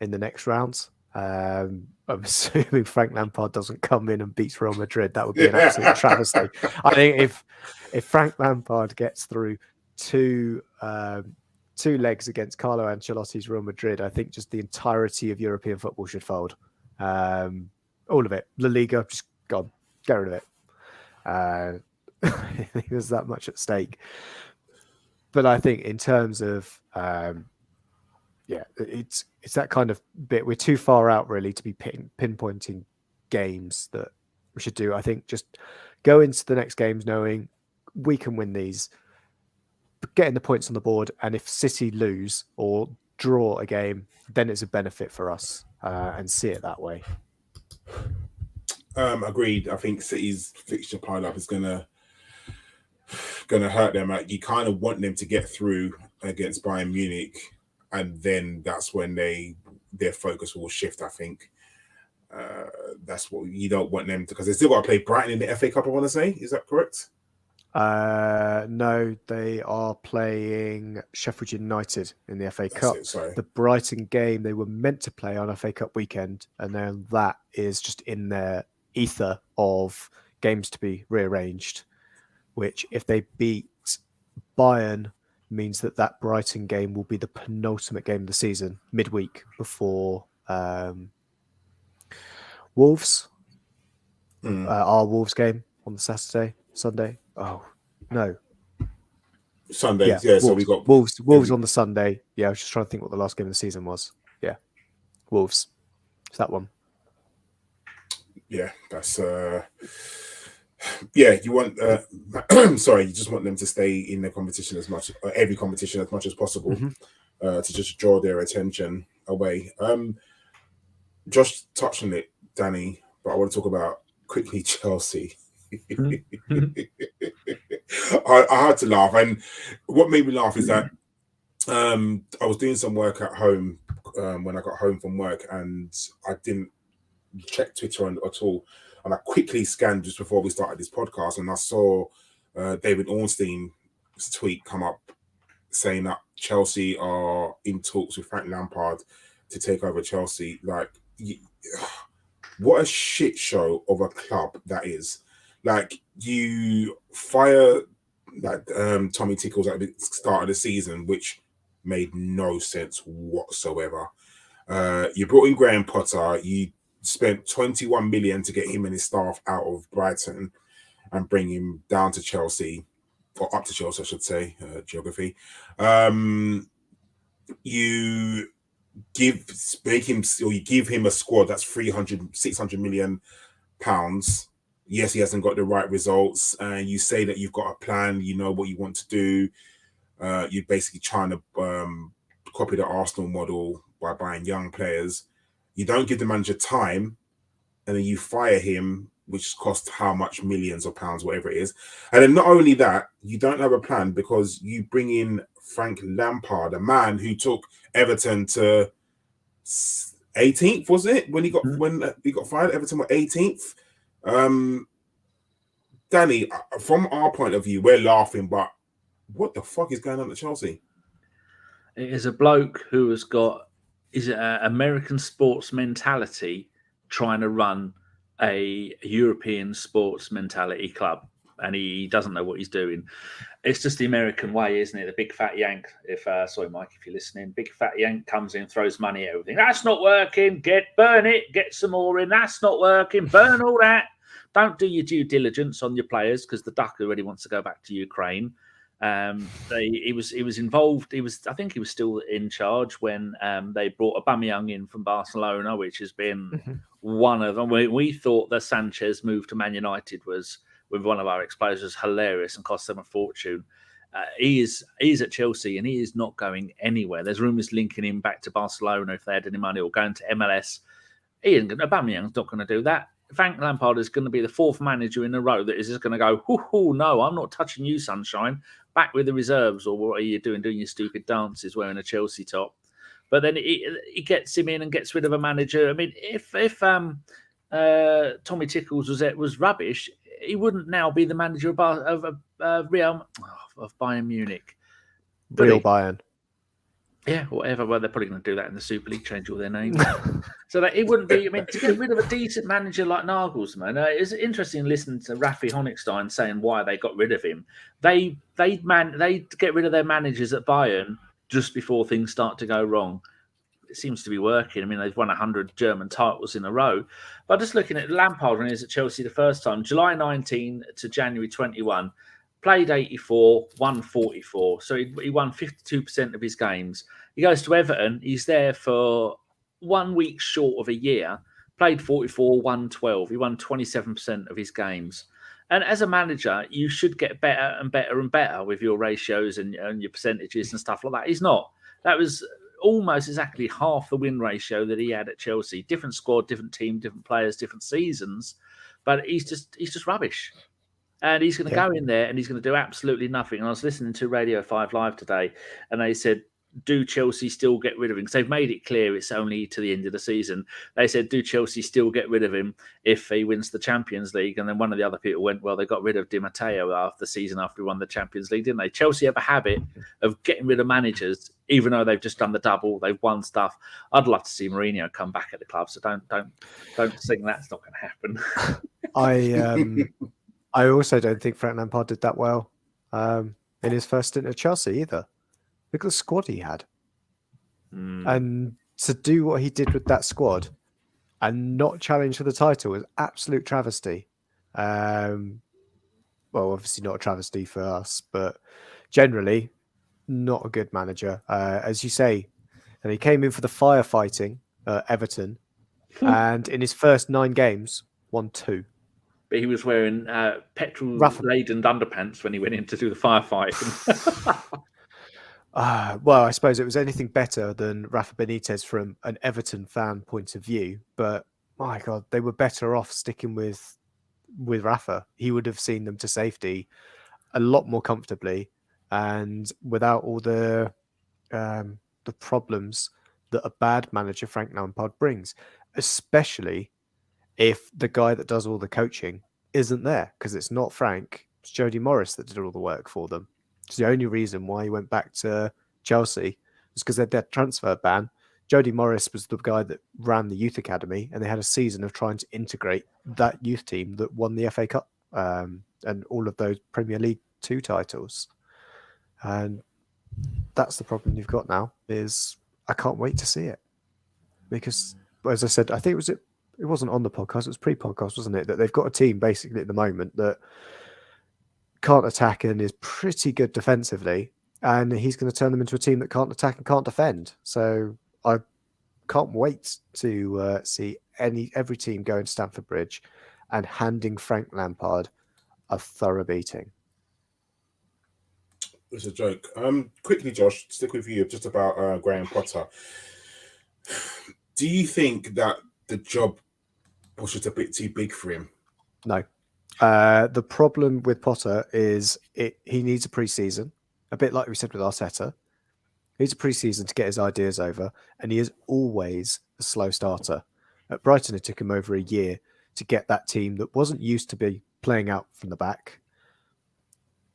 in the next rounds. I'm assuming Frank Lampard doesn't come in and beats Real Madrid. That would be an absolute travesty. I think if Frank Lampard gets through two legs against Carlo Ancelotti's Real Madrid, I think just the entirety of European football should fold. All of it. La Liga, just gone. Get rid of it. I think there's that much at stake. But I think in terms of it's that kind of bit. We're too far out really to be pinpointing games that we should do. I think just go into the next games knowing we can win these, getting the points on the board, and if City lose or draw a game, then it's a benefit for us, and see it that way. Agreed. I think City's fixture pile up is gonna hurt them. Like, you kind of want them to get through against Bayern Munich, and then that's when their focus will shift. I think that's what you don't want them to, because they still got to play Brighton in the FA Cup. I want to say, is that correct? No, they are playing Sheffield United in the FA Cup. The Brighton game they were meant to play on FA Cup weekend, and then that is just in their ether of games to be rearranged, which if they beat Bayern means that Brighton game will be the penultimate game of the season, midweek before Wolves. Our Wolves game on the Sunday. Oh no, Sunday. Yeah. Wolves. So we got Wolves on the Sunday. Yeah, I was just trying to think what the last game of the season was. Yeah, Wolves. It's that one. Yeah, that's you want you just want them to stay in the competition as much, every competition as much as possible, to just draw their attention away. Josh touched on it, Danny, but I want to talk about quickly Chelsea. I had to laugh, and what made me laugh is that I was doing some work at home when I got home from work, and I didn't check Twitter at all. And I quickly scanned just before we started this podcast, and I saw David Ornstein's tweet come up saying that Chelsea are in talks with Frank Lampard to take over Chelsea. Like, what a shit show of a club that is. Like, you fire Tommy Tickles at the start of the season, which made no sense whatsoever. You brought in Graham Potter. You spent 21 million to get him and his staff out of Brighton and bring him down to Chelsea, or up to Chelsea, I should say, geography. You give him a squad that's 600 million pounds. Yes, he hasn't got the right results, and you say that you've got a plan, you know what you want to do. You're basically trying to copy the Arsenal model by buying young players. You don't give the manager time, and then you fire him, which costs how much, millions of pounds, whatever it is. And then not only that, you don't have a plan because you bring in Frank Lampard, a man who took Everton to 18th, was it? When he got fired, Everton were 18th. Danny, from our point of view, we're laughing, but what the fuck is going on at Chelsea? It is a bloke who has got American sports mentality trying to run a European sports mentality club, and he doesn't know what he's doing. It's just the American way, isn't it? The big fat yank. Sorry, Mike, if you're listening, big fat yank comes in, throws money at everything. That's not working. Burn it. Get some more in. That's not working. Burn all that. Don't do your due diligence on your players because the Duck already wants to go back to Ukraine. He was involved. I think he was still in charge when they brought Aubameyang in from Barcelona, which has been one of them. We thought the Sanchez move to Man United was, with one of our exposures, hilarious and cost them a fortune. He's at Chelsea and he is not going anywhere. There's rumours linking him back to Barcelona if they had any money, or going to MLS. Aubameyang's not going to do that. Frank Lampard is going to be the fourth manager in a row that is just going to go, hoo, no, I'm not touching you, sunshine. Back with the reserves, or what are you doing your stupid dances wearing a Chelsea top? But then he gets him in and gets rid of a manager. I mean, if Tommy Tickles was rubbish, he wouldn't now be the manager of Bayern Munich. Real Bayern. Yeah, whatever. Well, they're probably going to do that in the Super League, change all their names. So that it wouldn't be. I mean, to get rid of a decent manager like Nagelsmann, it's interesting listening to Rafi Honigstein saying why they got rid of him. They get rid of their managers at Bayern just before things start to go wrong. It seems to be working. I mean, they've won 100 German titles in a row. But just looking at Lampard when he was at Chelsea the first time, July 19 to January 21. Played 84, won 44. So he won 52% of his games. He goes to Everton. He's there for 1 week short of a year. Played 44, won 12. He won 27% of his games. And as a manager, you should get better and better and better with your ratios and your percentages and stuff like that. He's not. That was almost exactly half the win ratio that he had at Chelsea. Different squad, different team, different players, different seasons. But he's just rubbish. And he's going to go in there and he's going to do absolutely nothing. And I was listening to Radio 5 Live today and they said, do Chelsea still get rid of him? Because they've made it clear it's only to the end of the season. They said, do Chelsea still get rid of him if he wins the Champions League? And then one of the other people went, well, they got rid of Di Matteo after the season after he won the Champions League, didn't they? Chelsea have a habit of getting rid of managers, even though they've just done the double, they've won stuff. I'd love to see Mourinho come back at the club. So don't think that's not going to happen. I also don't think Frank Lampard did that well in his first stint at Chelsea either. Look at the squad he had. And to do what he did with that squad and not challenge for the title was absolute travesty. Well, obviously not a travesty for us, but generally not a good manager. As you say, and he came in for the firefighting at Everton and in his first 9 games, won 2. But he was wearing petrol-laden underpants when he went in to do the firefight. Well, I suppose it was anything better than Rafa Benitez from an Everton fan point of view. But my God, they were better off sticking with Rafa. He would have seen them to safety a lot more comfortably and without all the problems that a bad manager, Frank Lampard, brings, especially if the guy that does all the coaching isn't there, because it's not Frank, it's Jody Morris that did all the work for them. It's the only reason why he went back to Chelsea was because they had that transfer ban. Jody Morris was the guy that ran the youth academy, and they had a season of trying to integrate that youth team that won the FA Cup and all of those Premier League 2 titles. And that's the problem you've got now, is I can't wait to see it. Because, as I said, I think it wasn't on the podcast, it was pre-podcast, wasn't it? That they've got a team basically at the moment that can't attack and is pretty good defensively. And he's going to turn them into a team that can't attack and can't defend. So I can't wait to see every team going to Stamford Bridge and handing Frank Lampard a thorough beating. It's a joke. Quickly, Josh, stick with you just about Graham Potter. Do you think that the job was just a bit too big for him? No. The problem with Potter is he needs a pre-season, a bit like we said with Arteta. He needs a pre-season to get his ideas over, and he is always a slow starter. At Brighton, it took him over a year to get that team that wasn't used to be playing out from the back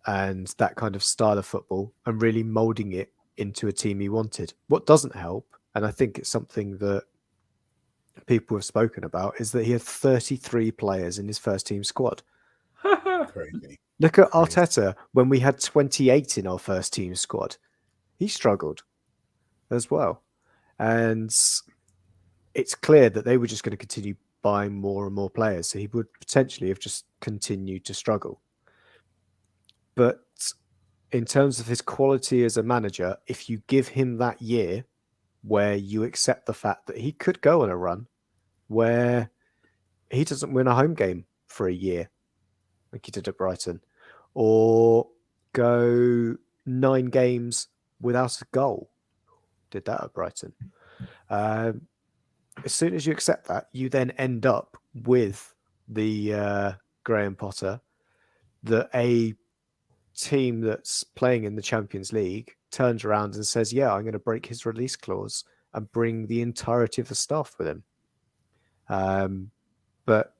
and that kind of style of football and really moulding it into a team he wanted. What doesn't help, and I think it's something that people have spoken about, is that he had 33 players in his first team squad. Crazy. Look at Arteta. When we had 28 in our first team squad, he struggled as well. And it's clear that they were just going to continue buying more and more players. So he would potentially have just continued to struggle. But in terms of his quality as a manager, if you give him that year where you accept the fact that he could go on a run where he doesn't win a home game for a year, like he did at Brighton, or go 9 games without a goal, did that at Brighton. As soon as you accept that, you then end up with the Graham Potter that a team that's playing in the Champions League turns around and says, yeah, I'm going to break his release clause and bring the entirety of the staff with him. But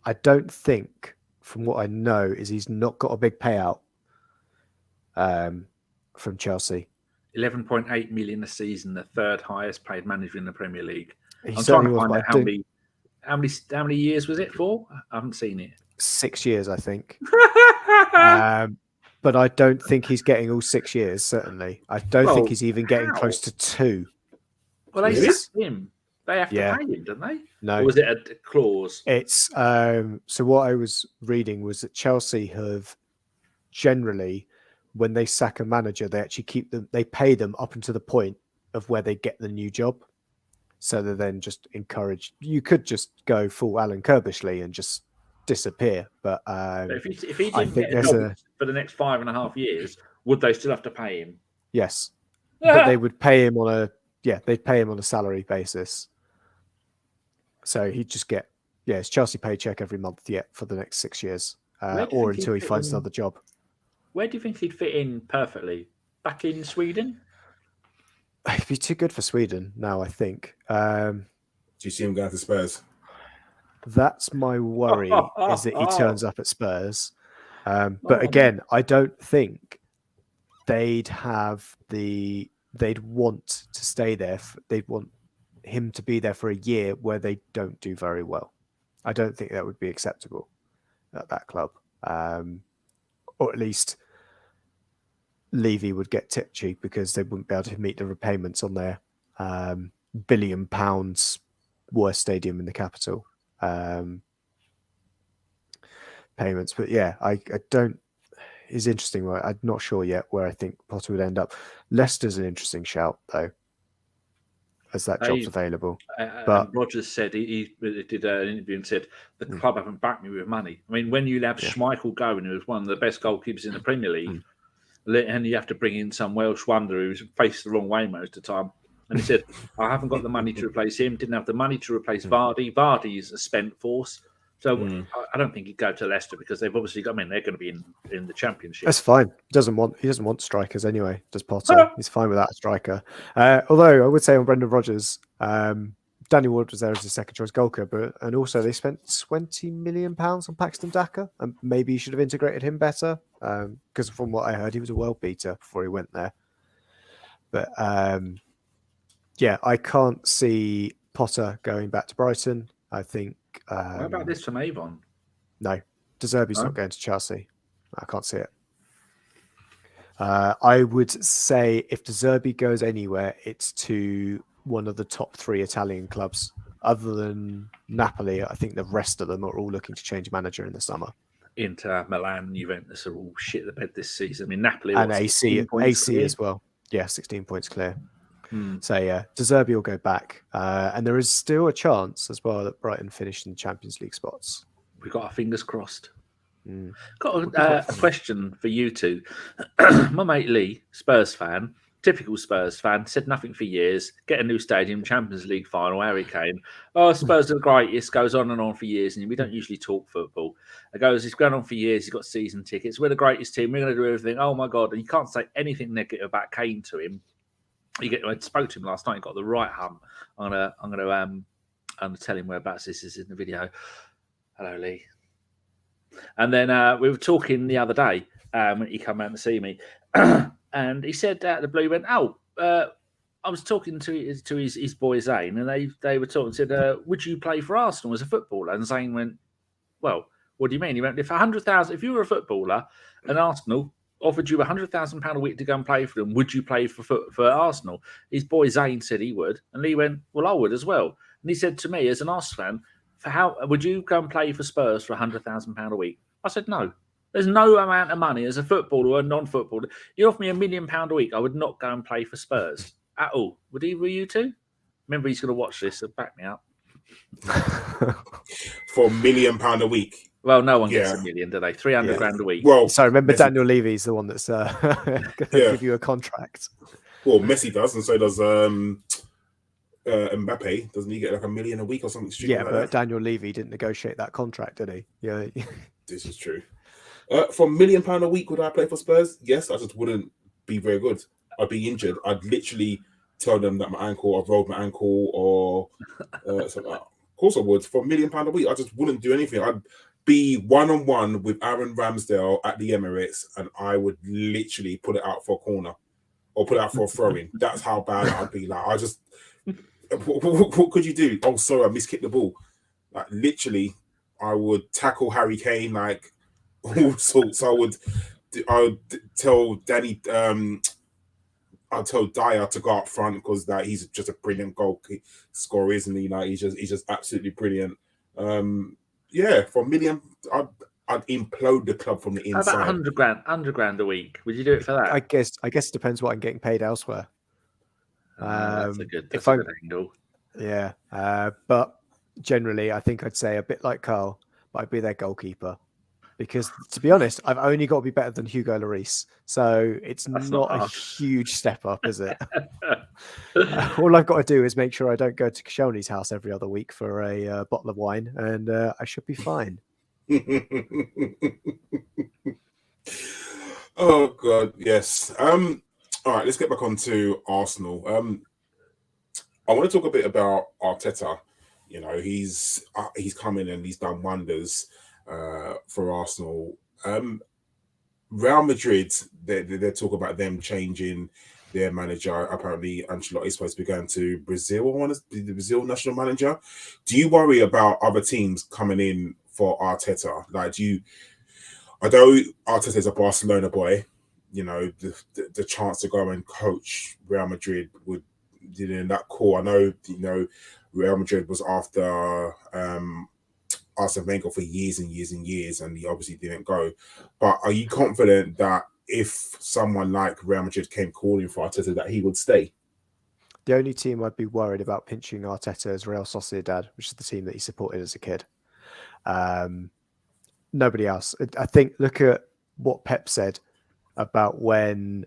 I don't think, from what I know, is he's not got a big payout from Chelsea. 11.8 million a season, the third highest paid manager in the Premier League. He I'm trying to was, find but out how many years was it for? I haven't seen it. 6 years, I think. But I don't think he's getting all 6 years, certainly. I don't think he's even getting close to 2. Well, they sacked him. They have to pay him, don't they? No. Or was it a clause? It's so what I was reading was that Chelsea have generally, when they sack a manager, they actually keep them, they pay them up until the point of where they get the new job. So they're then just encouraged. You could just go full Alan Kirbishley and just disappear. But if he didn't get a job for the next 5.5 years, would they still have to pay him? Yes. But they would pay him on they'd pay him on a salary basis. So he'd just get his Chelsea paycheck every month for the next 6 years. Or until he finds another job. Where do you think he'd fit in perfectly? Back in Sweden? He'd be too good for Sweden now, I think. Do you see him going to Spurs? That's my worry, is that he turns up at Spurs. But again, I don't think they'd want to stay there. They'd want him to be there for a year where they don't do very well. I don't think that would be acceptable at that club. Or at least Levy would get tip cheap because they wouldn't be able to meet the repayments on their £1 billion worst stadium in the capital payments. But yeah, I don't. It's interesting. I'm not sure yet where I think Potter would end up. Leicester's an interesting shout though, as that job's available. But Rodgers said he did an interview and said the club haven't backed me with money. I mean, when you have Schmeichel going, who was one of the best goalkeepers in the Premier League, and you have to bring in some Welsh wonder who's faced the wrong way most of the time. And he said, I haven't got the money to replace him, didn't have the money to replace Vardy. Vardy's a spent force. So I don't think he'd go to Leicester because they've obviously got, they're going to be in the Championship. That's fine. He doesn't want strikers anyway, does Potter. He's fine without a striker. Although I would say on Brendan Rodgers, Danny Ward was there as a second choice goalkeeper, and also they spent £20 million on Paxton Daka, and maybe you should have integrated him better because from what I heard, he was a world beater before he went there. But I can't see Potter going back to Brighton. I think. What about this from Avon? No, De Zerbi's not going to Chelsea. I can't see it. I would say if De Zerbi goes anywhere, it's to one of the top 3 Italian clubs. Other than Napoli, I think the rest of them are all looking to change manager in the summer. Inter, Milan, Juventus are all shit the bed this season. I mean, Napoli and AC as well. Yeah, 16 points clear. So yeah, De Zerbi will go back, and there is still a chance as well that Brighton finish in the Champions League spots. We've got our fingers crossed. Got a question for you two. My mate Lee, Spurs fan, typical Spurs fan, said nothing for years. Get a new stadium, Champions League final, Harry Kane. Oh, Spurs are the greatest. Goes on and on for years, and we don't usually talk football. It goes, it's going on for years. He's got season tickets. We're the greatest team. We're going to do everything. Oh my god! And you can't say anything negative about Kane to him. I spoke to him last night. He got the right hum. I'm gonna tell him whereabouts this is in the video. Hello, Lee. And then we were talking the other day when he came out to see me, and he said out of the blue, he went, I was talking to his boy Zane, and they were talking. Said, would you play for Arsenal as a footballer? And Zane went, well, what do you mean? He went, if you were a footballer, and Arsenal offered you £100,000 a week to go and play for them, would you play for Arsenal? His boy Zane said he would, and Lee went, well, I would as well. And he said to me, as an Arsenal fan, for how would you go and play for Spurs for £100,000 a week? I said no. There's no amount of money as a footballer or a non-footballer. You offer me £1 million a week, I would not go and play for Spurs at all. Would either of you two? Remember, he's going to watch this, so back me up. For £1 million a week. Well, no one gets $1 million, do they? 300 grand a week. Well, so remember, Daniel Levy's the one that's going to give you a contract. Well, Messi does, and so does Mbappe? Doesn't he get like $1 million a week or something stupid like but that? Daniel Levy didn't negotiate that contract, did he? Yeah. This is true. For £1 million a week, would I play for Spurs? Yes, I just wouldn't be very good. I'd be injured. I'd literally tell them that I've rolled my ankle, or something. Of course I would. For £1 million a week, I just wouldn't do anything. I'd be 1-on-1 with Aaron Ramsdale at the Emirates, and I would literally put it out for a corner or put it out for a throw-in. That's how bad I'd be. Like, I just, what could you do? Oh, sorry, I miskicked the ball. Like, literally, I would tackle Harry Kane, like, all sorts. I would tell Danny, I'll tell Dyer to go up front because that he's just a brilliant goal scorer, isn't he? Like, he's just absolutely brilliant. Yeah, for £1 million, I'd implode the club from the inside. How about 100 grand? 100 grand a week? Would you do it for that? I guess it depends what I'm getting paid elsewhere. That's a good angle. Yeah, but generally, I think I'd say a bit like Carl, but I'd be their goalkeeper. Because, to be honest, I've only got to be better than Hugo Lloris. So it's not a huge step up, is it? All I've got to do is make sure I don't go to Koscielny's house every other week for a bottle of wine, and I should be fine. Oh, God, yes. All right, let's get back on to Arsenal. I want to talk a bit about Arteta. You know, he's come in and he's done wonders for Arsenal. Real Madrid, they talk about them changing their manager. Apparently, Ancelotti is supposed to be going to Brazil. I want to be the Brazil national manager. Do you worry about other teams coming in for Arteta? Like, although Arteta is a Barcelona boy, you know, the chance to go and coach Real Madrid would, in that call. I know, you know, Real Madrid was after Arsene Wenger for years and years and years, and he obviously didn't go. But are you confident that if someone like Real Madrid came calling for Arteta, that he would stay? The only team I'd be worried about pinching Arteta is Real Sociedad, which is the team that he supported as a kid. Nobody else. I think, look at what Pep said about when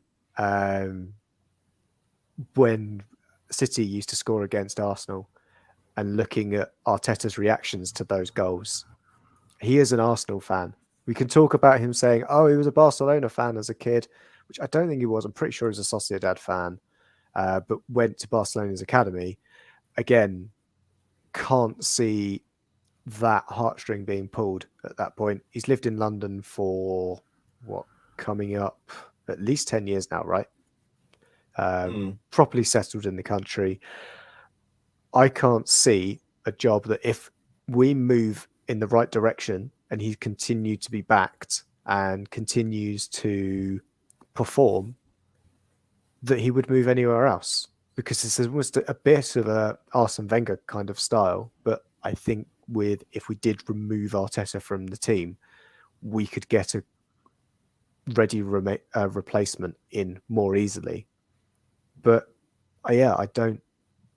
City used to score against Arsenal, and looking at Arteta's reactions to those goals. He is an Arsenal fan. We can talk about him saying, oh, he was a Barcelona fan as a kid, which I don't think he was. I'm pretty sure he was a Sociedad fan, but went to Barcelona's academy. Again, can't see that heartstring being pulled at that point. He's lived in London for, coming up at least 10 years now, right? Properly settled in the country. I can't see a job that if we move in the right direction and he continued to be backed and continues to perform, that he would move anywhere else, because it's almost a bit of a Arsene Wenger kind of style. But I think if we did remove Arteta from the team, we could get a ready replacement in more easily. But I don't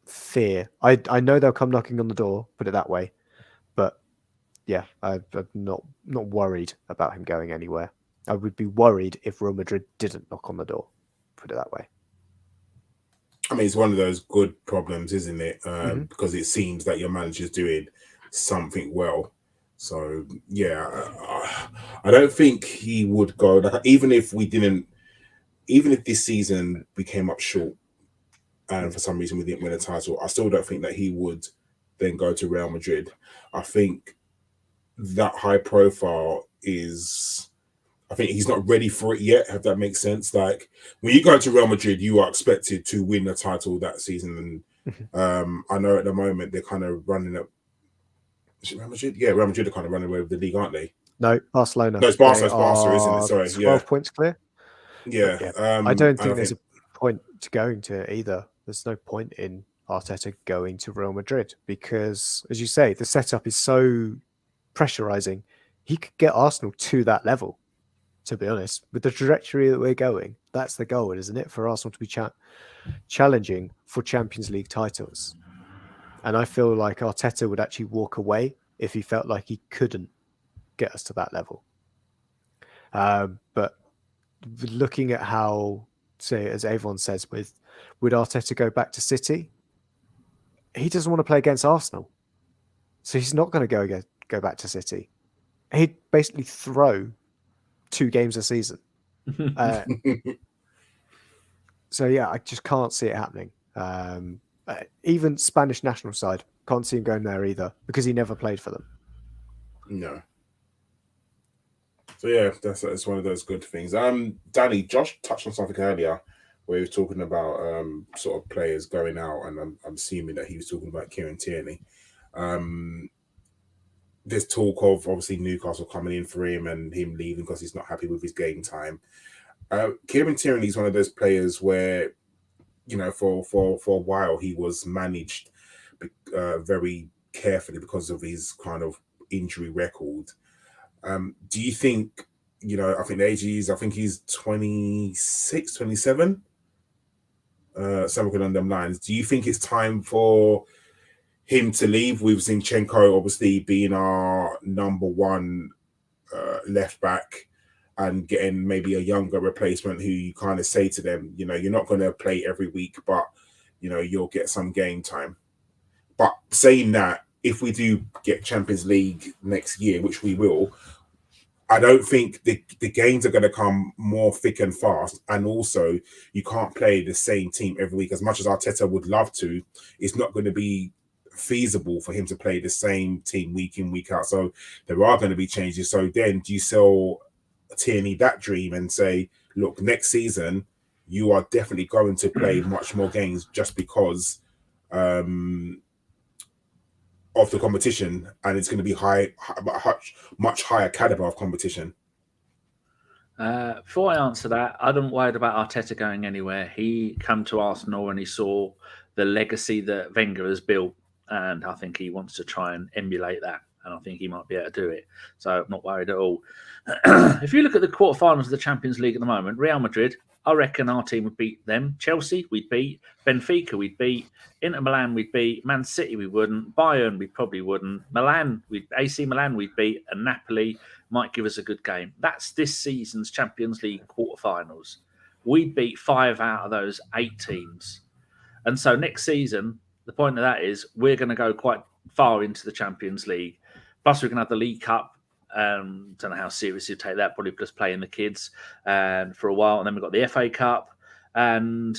fear. I know they'll come knocking on the door, put it that way. But yeah, I'm not worried about him going anywhere. I would be worried if Real Madrid didn't knock on the door, put it that way. I mean, it's one of those good problems, isn't it? Because it seems that your manager's doing something well. So yeah, I don't think he would go. Like, even if this season we came up short, and for some reason we didn't win a title, I still don't think that he would then go to Real Madrid. I think that high profile I think he's not ready for it yet, if that makes sense. Like, when you go to Real Madrid, you are expected to win the title that season. And I know at the moment they're kind of running up. Is it Real Madrid? Yeah, Real Madrid are kind of running away with the league, aren't they? No, Barcelona. No, it's Barca, isn't it? Sorry. 12 points clear. Yeah. I don't think there's a point to going to either. There's no point in Arteta going to Real Madrid because, as you say, the setup is so pressurizing. He could get Arsenal to that level, to be honest. With the trajectory that we're going, that's the goal, isn't it? For Arsenal to be challenging for Champions League titles. And I feel like Arteta would actually walk away if he felt like he couldn't get us to that level. But looking at how, say, as Avon says, would Arteta go back to City? he doesn't want to play against Arsenal. So he's not going to go back to City. He'd basically throw 2 games a season. So yeah, I just can't see it happening. Even Spanish national side, can't see him going there either because he never played for them. No. So yeah, that's one of those good things. Danny, Josh touched on something earlier where he was talking about sort of players going out, and I'm assuming that he was talking about Kieran Tierney. There's talk of obviously Newcastle coming in for him and him leaving because he's not happy with his game time. Kieran Tierney is one of those players where, you know, for a while he was managed very carefully because of his kind of injury record. Do you think, you know, I think the age I think he's 26, 27, something along them lines. Do you think it's time for him to leave, with Zinchenko obviously being our number one left back, and getting maybe a younger replacement who you kind of say to them, you know, you're not going to play every week, but, you know, you'll get some game time. But saying that, if we do get Champions League next year, which we will, I don't think the games are going to come more thick and fast. And also, you can't play the same team every week. As much as Arteta would love to, it's not going to be feasible for him to play the same team week in, week out. So there are going to be changes. So then do you sell Tierney that dream and say, look, next season, you are definitely going to play much more games just because of the competition, and it's going to be much higher caliber of competition? Before I answer that, I don't worry about Arteta going anywhere. He came to Arsenal and he saw the legacy that Wenger has built, and I think he wants to try and emulate that, and I think he might be able to do it. So I'm not worried at all. If you look at the quarterfinals of the Champions League at the moment, Real Madrid, I reckon our team would beat them. Chelsea, we'd beat. Benfica, we'd beat. Inter Milan, we'd beat. Man City, we wouldn't. Bayern, we probably wouldn't. AC Milan, we'd beat. And Napoli might give us a good game. That's this season's Champions League quarterfinals. We beat 5 out of those 8 teams. And so next season, the point of that is we're going to go quite far into the Champions League. Plus, we're going to have the League Cup. Don't know how serious you take that. Probably just playing the kids for a while, and then we've got the FA Cup, and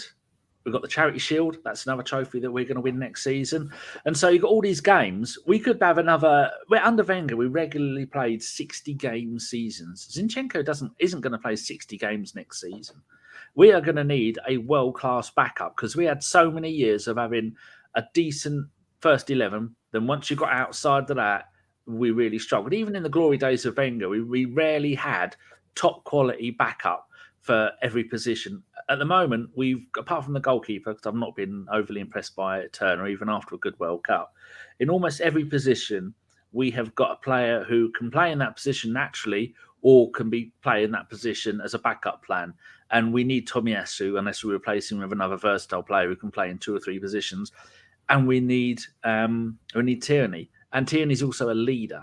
we've got the Charity Shield. That's another trophy that we're going to win next season. And so you've got all these games. We could have another. Under Wenger, we regularly played 60-game seasons. Zinchenko isn't going to play 60 games next season. We are going to need a world-class backup because we had so many years of having a decent first 11. Then once you got outside of that, we really struggled. Even in the glory days of Wenger, we rarely had top quality backup for every position. At the moment, apart from the goalkeeper, because I've not been overly impressed by Turner, even after a good World Cup, in almost every position, we have got a player who can play in that position naturally or can be playing that position as a backup plan. And we need Tomiyasu, unless we replace him with another versatile player who can play in 2 or 3 positions. And we need Tierney. And Tierney's also a leader,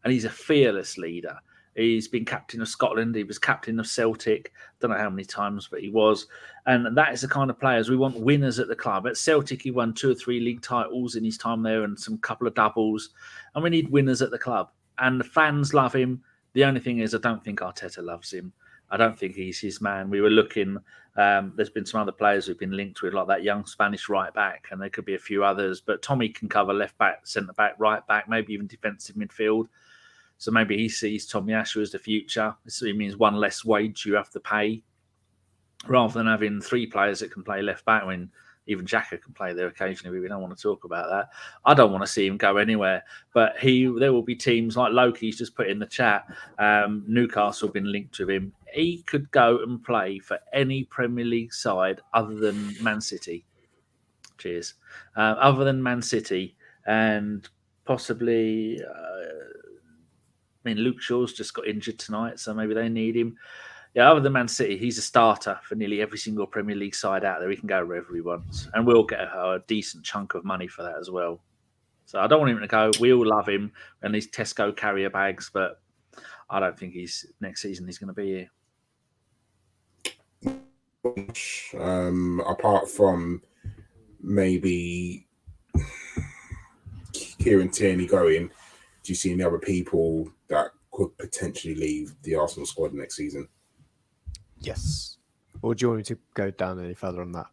and he's a fearless leader. He's been captain of Scotland. He was captain of Celtic. Don't know how many times, but he was. And that is the kind of players we want, winners at the club. At Celtic, he won 2 or 3 league titles in his time there and some couple of doubles. And we need winners at the club. And the fans love him. The only thing is I don't think Arteta loves him. I don't think he's his man. We were looking, there's been some other players who've been linked with, like that young Spanish right back, and there could be a few others. But Tommy can cover left back, centre back, right back, maybe even defensive midfield. So maybe he sees Tomiyasu as the future. This means 1 less wage you have to pay, rather than having 3 players that can play left back. I mean, even Xhaka can play there occasionally. We don't want to talk about that. I don't want to see him go anywhere. But there will be teams like Loki's just put in the chat. Newcastle have been linked to him. He could go and play for any Premier League side other than Man City. Cheers. Other than Man City, and possibly, Luke Shaw's just got injured tonight, so maybe they need him. Yeah, other than Man City, he's a starter for nearly every single Premier League side out there. He can go wherever he wants, and we'll get a decent chunk of money for that as well. So I don't want him to go. We all love him and these Tesco carrier bags, but I don't think next season he's going to be here. Apart from maybe Kieran, Tierney going, do you see any other people that could potentially leave the Arsenal squad next season? Yes. Or do you want me to go down any further on that?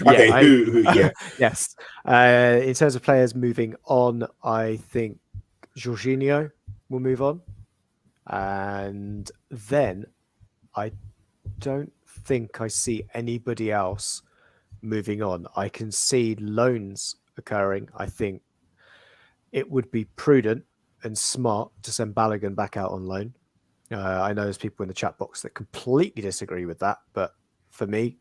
Okay, who? Yeah. Yes. In terms of players moving on, I think Jorginho will move on. And then I don't think I see anybody else moving on. I can see loans occurring. I think it would be prudent and smart to send Balogun back out on loan. I know there's people in the chat box that completely disagree with that, but for me,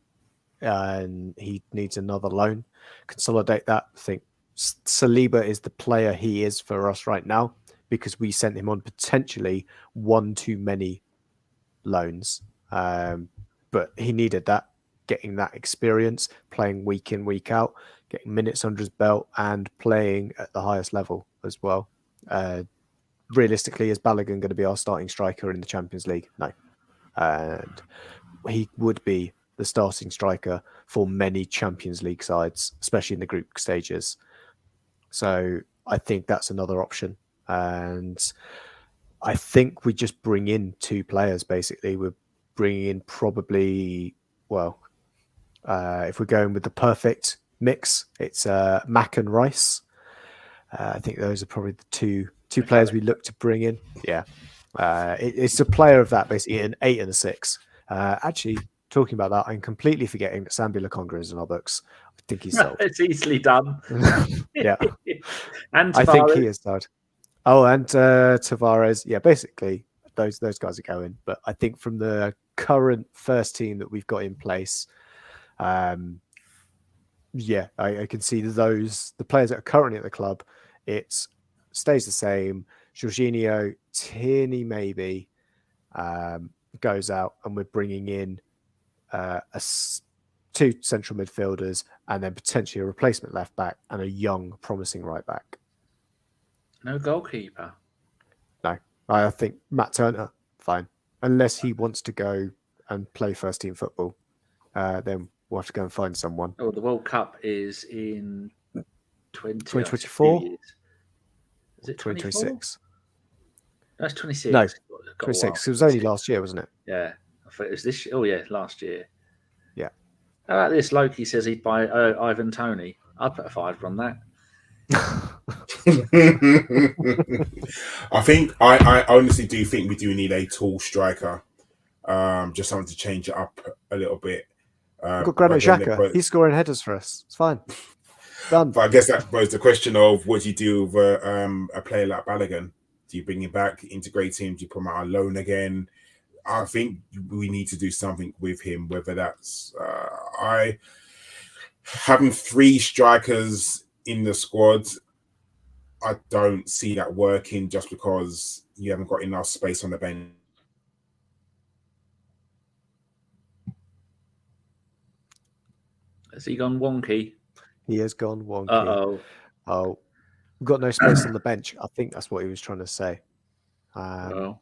he needs another loan. Consolidate that. I think Saliba is the player he is for us right now because we sent him on potentially one too many loans. But he needed that, getting that experience, playing week in, week out, getting minutes under his belt and playing at the highest level as well. Realistically, is Balogun going to be our starting striker in the Champions League? No. And he would be the starting striker for many Champions League sides, especially in the group stages. So I think that's another option. And I think we just bring in two players, basically. We're bringing in probably, if we're going with the perfect mix, it's Mac and Rice. I think those are probably the two players we look to bring in. Yeah. It's a player of that, basically, an 8 and a 6. Actually, talking about that, I'm completely forgetting that Sambi Lokonga is in our books. I think he's sold. It's easily done. Yeah. And I think he is sold. Oh, and Tavares. Yeah, basically, those guys are going. But I think from the current first team that we've got in place, I can see the players that are currently at the club, it stays the same. Jorginho, Tierney maybe goes out, and we're bringing in two central midfielders and then potentially a replacement left back and a young, promising right back. No goalkeeper. No, I think Matt Turner, fine. Unless he wants to go and play first team football, then we'll have to go and find someone. Oh, the World Cup is in 2024? Is it 2026? That's 26. No, 26. It was only last year, wasn't it? Yeah. I thought it was this year. Oh, yeah, last year. Yeah. How about this? Loki says he'd buy Ivan Toney. I'd put a $5 on that. I honestly do think we do need a tall striker. Just something to change it up a little bit. We've got Granit Xhaka. He's scoring headers for us. It's fine. Done. But I guess that was the question of what do you do with a player like Balogun? Do you bring him back, integrate him? Do you put him out on loan again? I think we need to do something with him, whether that's having 3 strikers in the squad. I don't see that working just because you haven't got enough space on the bench. Has he gone wonky? He has gone wonky. Uh-oh. Oh, we've got no space on the bench. I think that's what he was trying to say. Well.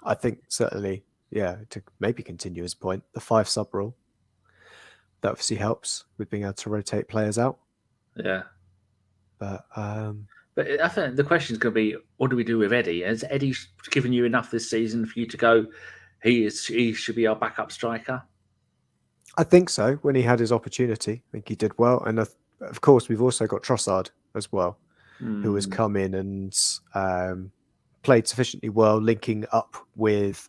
I think certainly, to maybe continue his point, the 5 sub rule. That obviously helps with being able to rotate players out. Yeah. But I think the question is going to be, what do we do with Eddie? Has Eddie given you enough this season for you to go, he should be our backup striker? I think so. When he had his opportunity, I think he did well. And of course, we've also got Trossard as well, who has come in and played sufficiently well, linking up with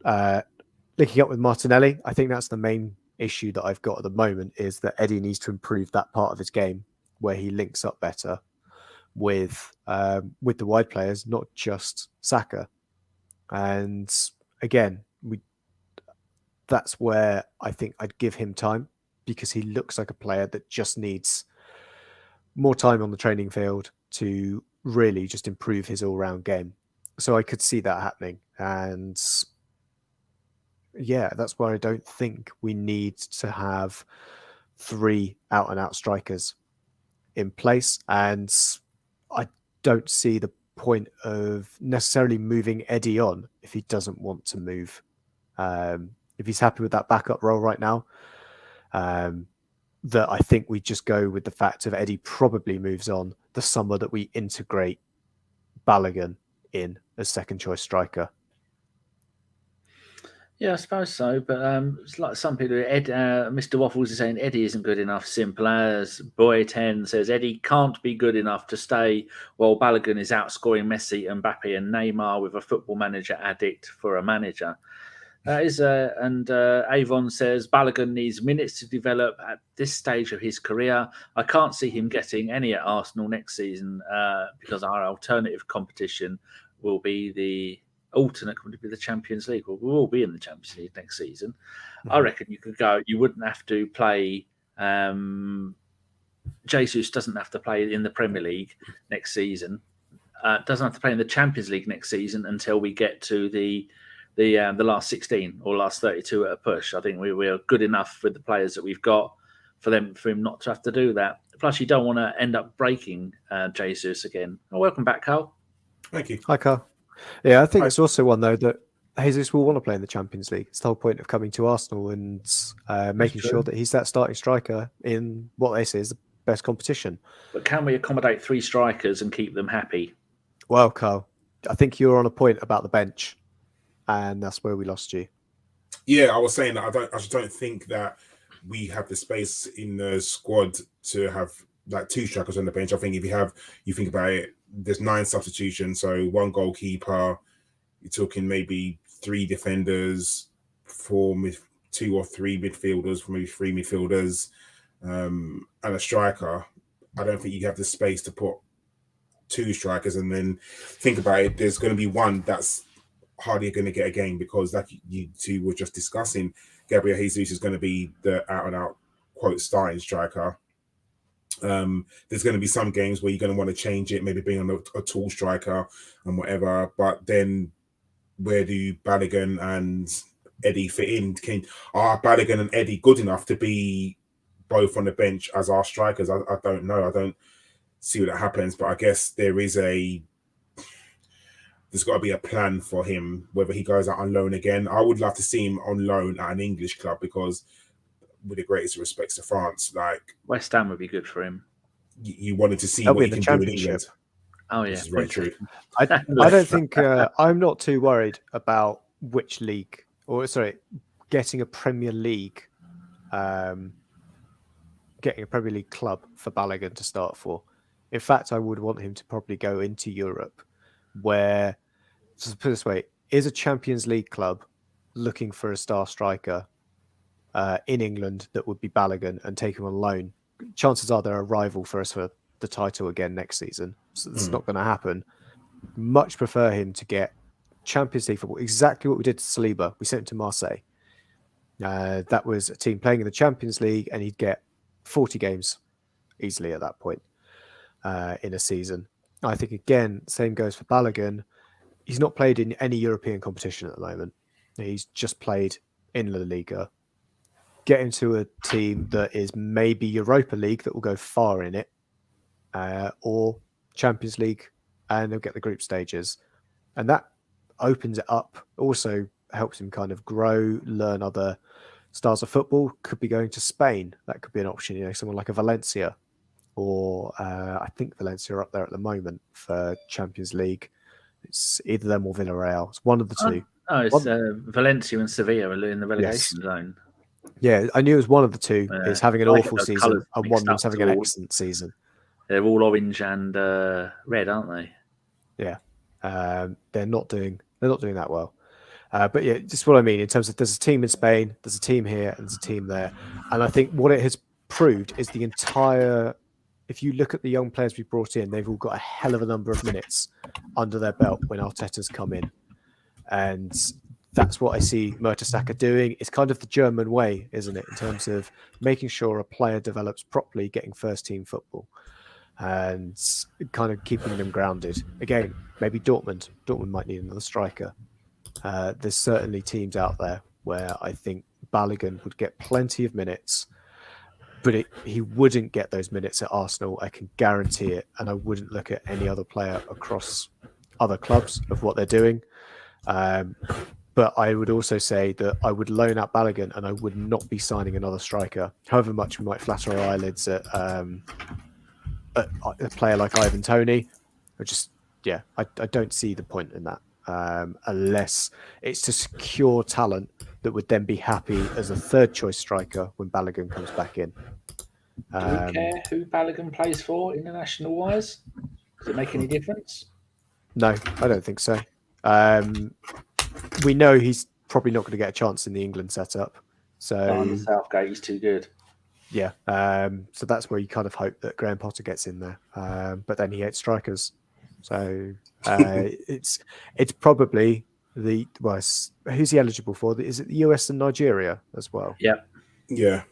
Martinelli. I think that's the main issue that I've got at the moment, is that Eddie needs to improve that part of his game where he links up better with the wide players, not just Saka. And again, that's where I think I'd give him time, because he looks like a player that just needs more time on the training field to really just improve his all-round game. So I could see that happening. And that's why I don't think we need to have 3 out-and-out strikers in place. And I don't see the point of necessarily moving Eddie on if he doesn't want to move. If he's happy with that backup role right now, that I think we just go with the fact of Eddie probably moves on the summer that we integrate Balogun in as second choice striker. Yeah, I suppose so. But it's like some people, Mr. Waffles is saying Eddie isn't good enough. Simple as Boy 10 says Eddie can't be good enough to stay while Balogun is outscoring Messi, Mbappe, and Neymar with a football manager addict for a manager. Avon says Balogun needs minutes to develop at this stage of his career. I can't see him getting any at Arsenal next season because our alternative competition will be the Champions League. Well, we'll all be in the Champions League next season. Mm-hmm. I reckon you wouldn't have to play. Jesus doesn't have to play in the Premier League next season. Doesn't have to play in the Champions League next season until we get to the last 16 or last 32 at a push. I think we are good enough with the players that we've got for him not to have to do that. Plus, you don't want to end up breaking Jesus again. Welcome back, Carl. Thank you. Hi, Carl. Yeah, I think it's also one, though, that Jesus will want to play in the Champions League. It's the whole point of coming to Arsenal and making sure that he's that starting striker in what they say is the best competition. But can we accommodate 3 strikers and keep them happy? Well, Carl, I think you were on a point about the bench, and that's where we lost you. Yeah, I was saying that I just don't think that we have the space in the squad to have like 2 strikers on the bench. I think if you think about it, there's 9 substitutions, so 1 goalkeeper. You're talking maybe 3 defenders, 2 or 3 midfielders, maybe 3 midfielders, and a striker. I don't think you have the space to put 2 strikers. And then think about it, there's going to be one that's hardly going to get a game because, like you two were just discussing, Gabriel Jesus is going to be the out-and-out quote starting striker. There's going to be some games where you're going to want to change it, maybe bring on a tall striker and whatever. But then, where do Balogun and Eddie fit in? Are Balogun and Eddie good enough to be both on the bench as our strikers? I don't know. I don't see what happens. But I guess there's got to be a plan for him, whether he goes out on loan again. I would love to see him on loan at an English club because, with the greatest respects to France, like West Ham would be good for him. You wanted to see what he can do in England. Oh yeah, this is very true. I don't think I'm not too worried about which league, getting a Premier League, club for Balogun to start for. In fact, I would want him to probably go into Europe, where, to put it this way, is a Champions League club looking for a star striker in England that would be Balogun and take him on loan. Chances are they're a rival for us for the title again next season. So it's not going to happen. Much prefer him to get Champions League football. Exactly what we did to Saliba. We sent him to Marseille. That was a team playing in the Champions League, and he'd get 40 games easily at that point in a season. I think, again, same goes for Balogun. He's not played in any European competition at the moment. He's just played in La Liga. Get him to a team that is maybe Europa League that will go far in it, or Champions League, and they'll get the group stages. And that opens it up. Also helps him kind of grow, learn other styles of football. Could be going to Spain. That could be an option. Someone like a Valencia, or I think Valencia are up there at the moment for Champions League. It's either them or Villarreal. It's one of the two. It's Valencia and Sevilla are in the relegation zone. Yeah, I knew it was one of the two. Is having an awful season, and one that's having an excellent season. They're all orange and red, aren't they? Yeah, they're not doing that well. But yeah, just what I mean in terms of there's a team in Spain, there's a team here, and there's a team there, and I think what it has proved is the entire. If you look at the young players we brought in, they've all got a hell of a number of minutes under their belt when Arteta's come in, and that's what I see Mertesacker doing. It's kind of the German way, isn't it, in terms of making sure a player develops properly, getting first-team football, and kind of keeping them grounded. Again, maybe Dortmund. Dortmund might need another striker. There's certainly teams out there where I think Balogun would get plenty of minutes, but he wouldn't get those minutes at Arsenal. I can guarantee it, and I wouldn't look at any other player across other clubs of what they're doing. But I would also say that I would loan out Balogun and I would not be signing another striker, however much we might flatter our eyelids at a player like Ivan Toney. I don't see the point in that unless it's to secure talent that would then be happy as a third choice striker when Balogun comes back in. Do we care who Balogun plays for international wise? Does it make any difference? No, I don't think so. We know he's probably not going to get a chance in the England setup. So on Southgate, he's too good. Yeah. So that's where you kind of hope that Graham Potter gets in there. But then he hates strikers. So it's probably who's he eligible for? Is it the US and Nigeria as well? Yeah.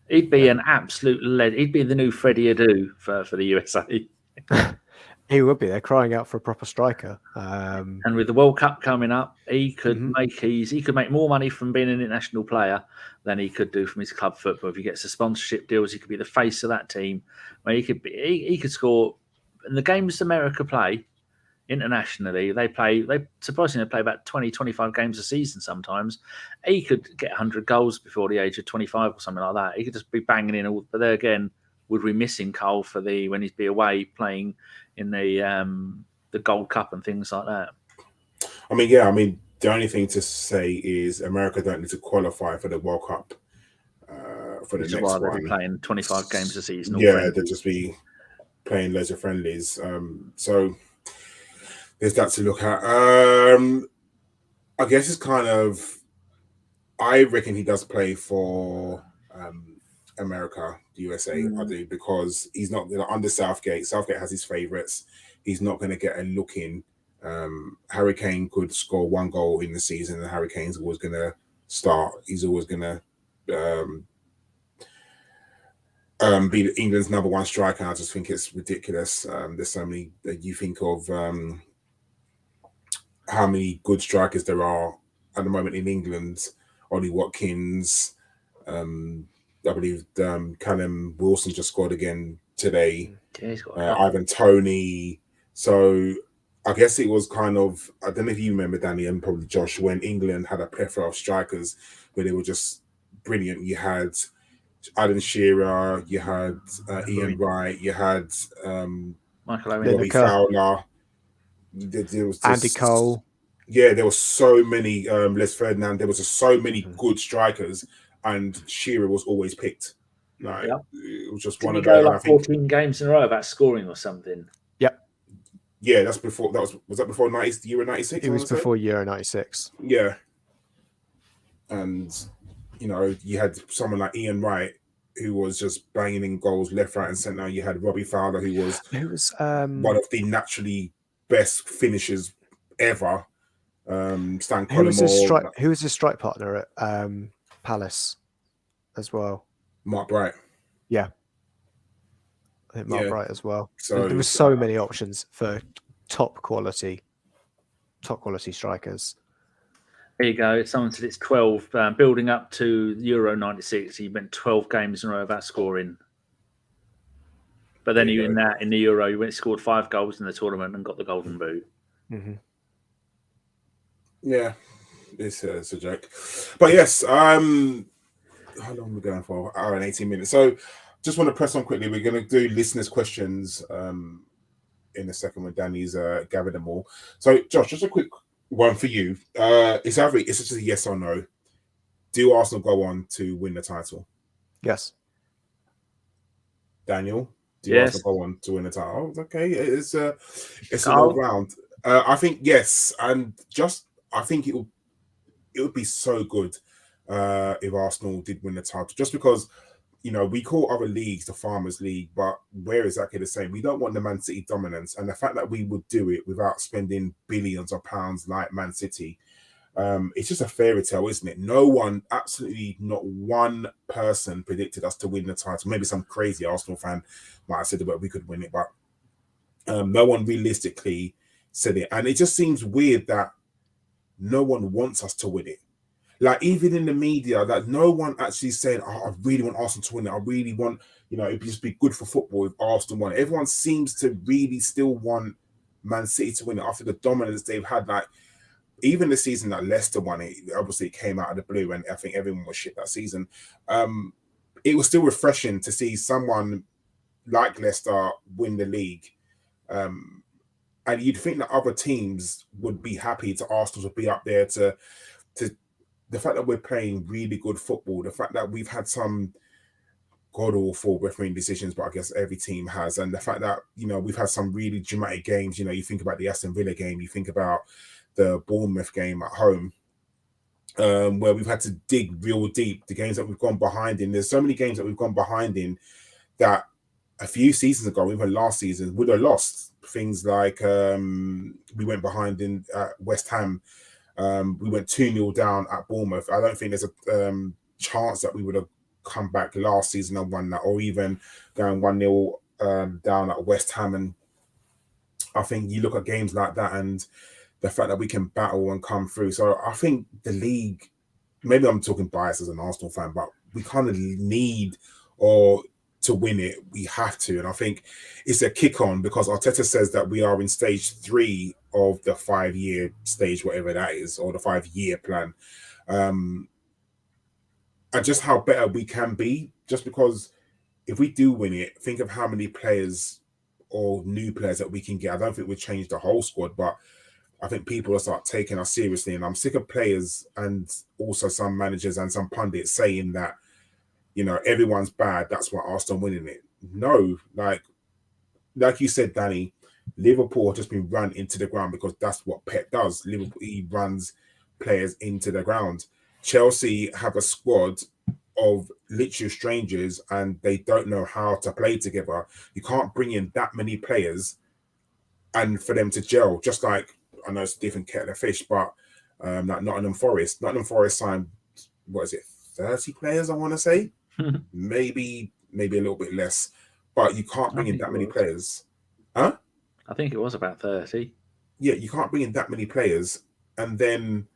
He'd be an absolute lead. He'd be the new Freddie Adu for the USA. He would be. They're crying out for a proper striker. And with the World Cup coming up, he could make more money from being an international player than he could do from his club football. If he gets the sponsorship deals, he could be the face of that team. Where he could score in the games America play internationally. They surprisingly play about 20, 25 games a season sometimes. He could get 100 goals before the age of 25 or something like that. He could just be banging in all. But there again, would we miss him, Cole, for when he'd be away playing in the Gold Cup and things like that? I mean, the only thing to say is America don't need to qualify for the World Cup for the next one. They'll be playing 25 games a season. Yeah, they'll just be playing loads of friendlies. So there's that to look at. I guess it's kind of. I reckon he does play for America, the USA. I do, because he's not under Southgate. Southgate has his favourites. He's not going to get a look in. Harry Kane could score one goal in the season, and Harry Kane's always going to start. He's always going to be England's number one striker. I just think it's ridiculous. There's so many that you think of how many good strikers there are at the moment in England. Ollie Watkins, I believe Callum Wilson just scored again today. Ivan Toney. So I guess it was kind of, I don't know if you remember, Danny, and probably Josh, when England had a plethora of strikers where they were just brilliant. You had Alan Shearer, you had Ian Wright, you had Robbie Fowler. There was Andy Cole. Yeah, there were so many. Les Ferdinand. There was just so many good strikers, and Shearer was always picked. Like, it was just one of those. Like 14 games in a row about scoring or something. Yep. Yeah, that's before. Was that before Euro 96? It was before Euro 96. Yeah. And you had someone like Ian Wright, who was just banging in goals left, right, and centre. You had Robbie Fowler, who was one of the naturally best finishers ever. Stan Collymore. Who was his strike partner at Palace as well? Mark Bright. Yeah. I think Mark Bright as well. So there were so many options for top quality strikers. There you go. Someone said it's 12. Building up to Euro 96, he went 12 games in a row without scoring. But then in the Euro, he scored 5 goals in the tournament and got the Golden Boot. Mm-hmm. Yeah, it's a joke. But yes, how long are we going for? An hour and 18 minutes. So just want to press on quickly. We're going to do listeners' questions in a second when Danny's gathered them all. So Josh, just a quick one for you. It's just a yes or no. Do Arsenal go on to win the title? Yes. Daniel, do Arsenal go on to win the title? Okay, it's an all round. I think yes, and I think it would be so good if Arsenal did win the title, just because we call other leagues the Farmers League, but we're exactly the same. We don't want the Man City dominance, and the fact that we would do it without spending billions of pounds like Man City, it's just a fairy tale, isn't it? No one, absolutely not one person predicted us to win the title. Maybe some crazy Arsenal fan might have said that we could win it, but no one realistically said it. And it just seems weird that no one wants us to win it. Like, even in the media, that no one actually saying, I really want Arsenal to win it. I really want, it'd just be good for football if Arsenal won it. Everyone seems to really still want Man City to win it after the dominance they've had. Like, even the season that Leicester won it, obviously it came out of the blue, and I think everyone was shit that season. It was still refreshing to see someone like Leicester, win the league. And you'd think that other teams would be happy to Arsenal to be up there to the fact that we're playing really good football, the fact that we've had some god-awful refereeing decisions, but I guess every team has, and the fact that, we've had some really dramatic games. You think about the Aston Villa game, you think about the Bournemouth game at home, where we've had to dig real deep, the games that we've gone behind in. There's so many games that we've gone behind in that a few seasons ago, even last season, would have lost. Things like we went behind in West Ham. We went 2-0 down at Bournemouth. I don't think there's a chance that we would have come back last season and won that, or even going 1-0 down at West Ham. And I think you look at games like that and the fact that we can battle and come through. So I think the league, maybe I'm talking bias as an Arsenal fan, but we kind of need to win it. We have to. And I think it's a kick on because Arteta says that we are in stage 3 of the 5-year stage, whatever that is, or the 5-year plan. And just how better we can be, just because if we do win it, think of how many players or new players that we can get. I don't think we'll change the whole squad, but I think people will start taking us seriously. And I'm sick of players and also some managers and some pundits saying that, everyone's bad, that's why Arsenal winning it. No, like you said, Danny, Liverpool have just been run into the ground because that's what Pep does. Liverpool, he runs players into the ground. Chelsea have a squad of literal strangers and they don't know how to play together. You can't bring in that many players and for them to gel. Just like, I know it's a different kettle of fish, but like Nottingham Forest signed, 30 players, I want to say? maybe a little bit less, but you can't bring in that many players. Huh? I think it was about 30. Yeah, you can't bring in that many players and then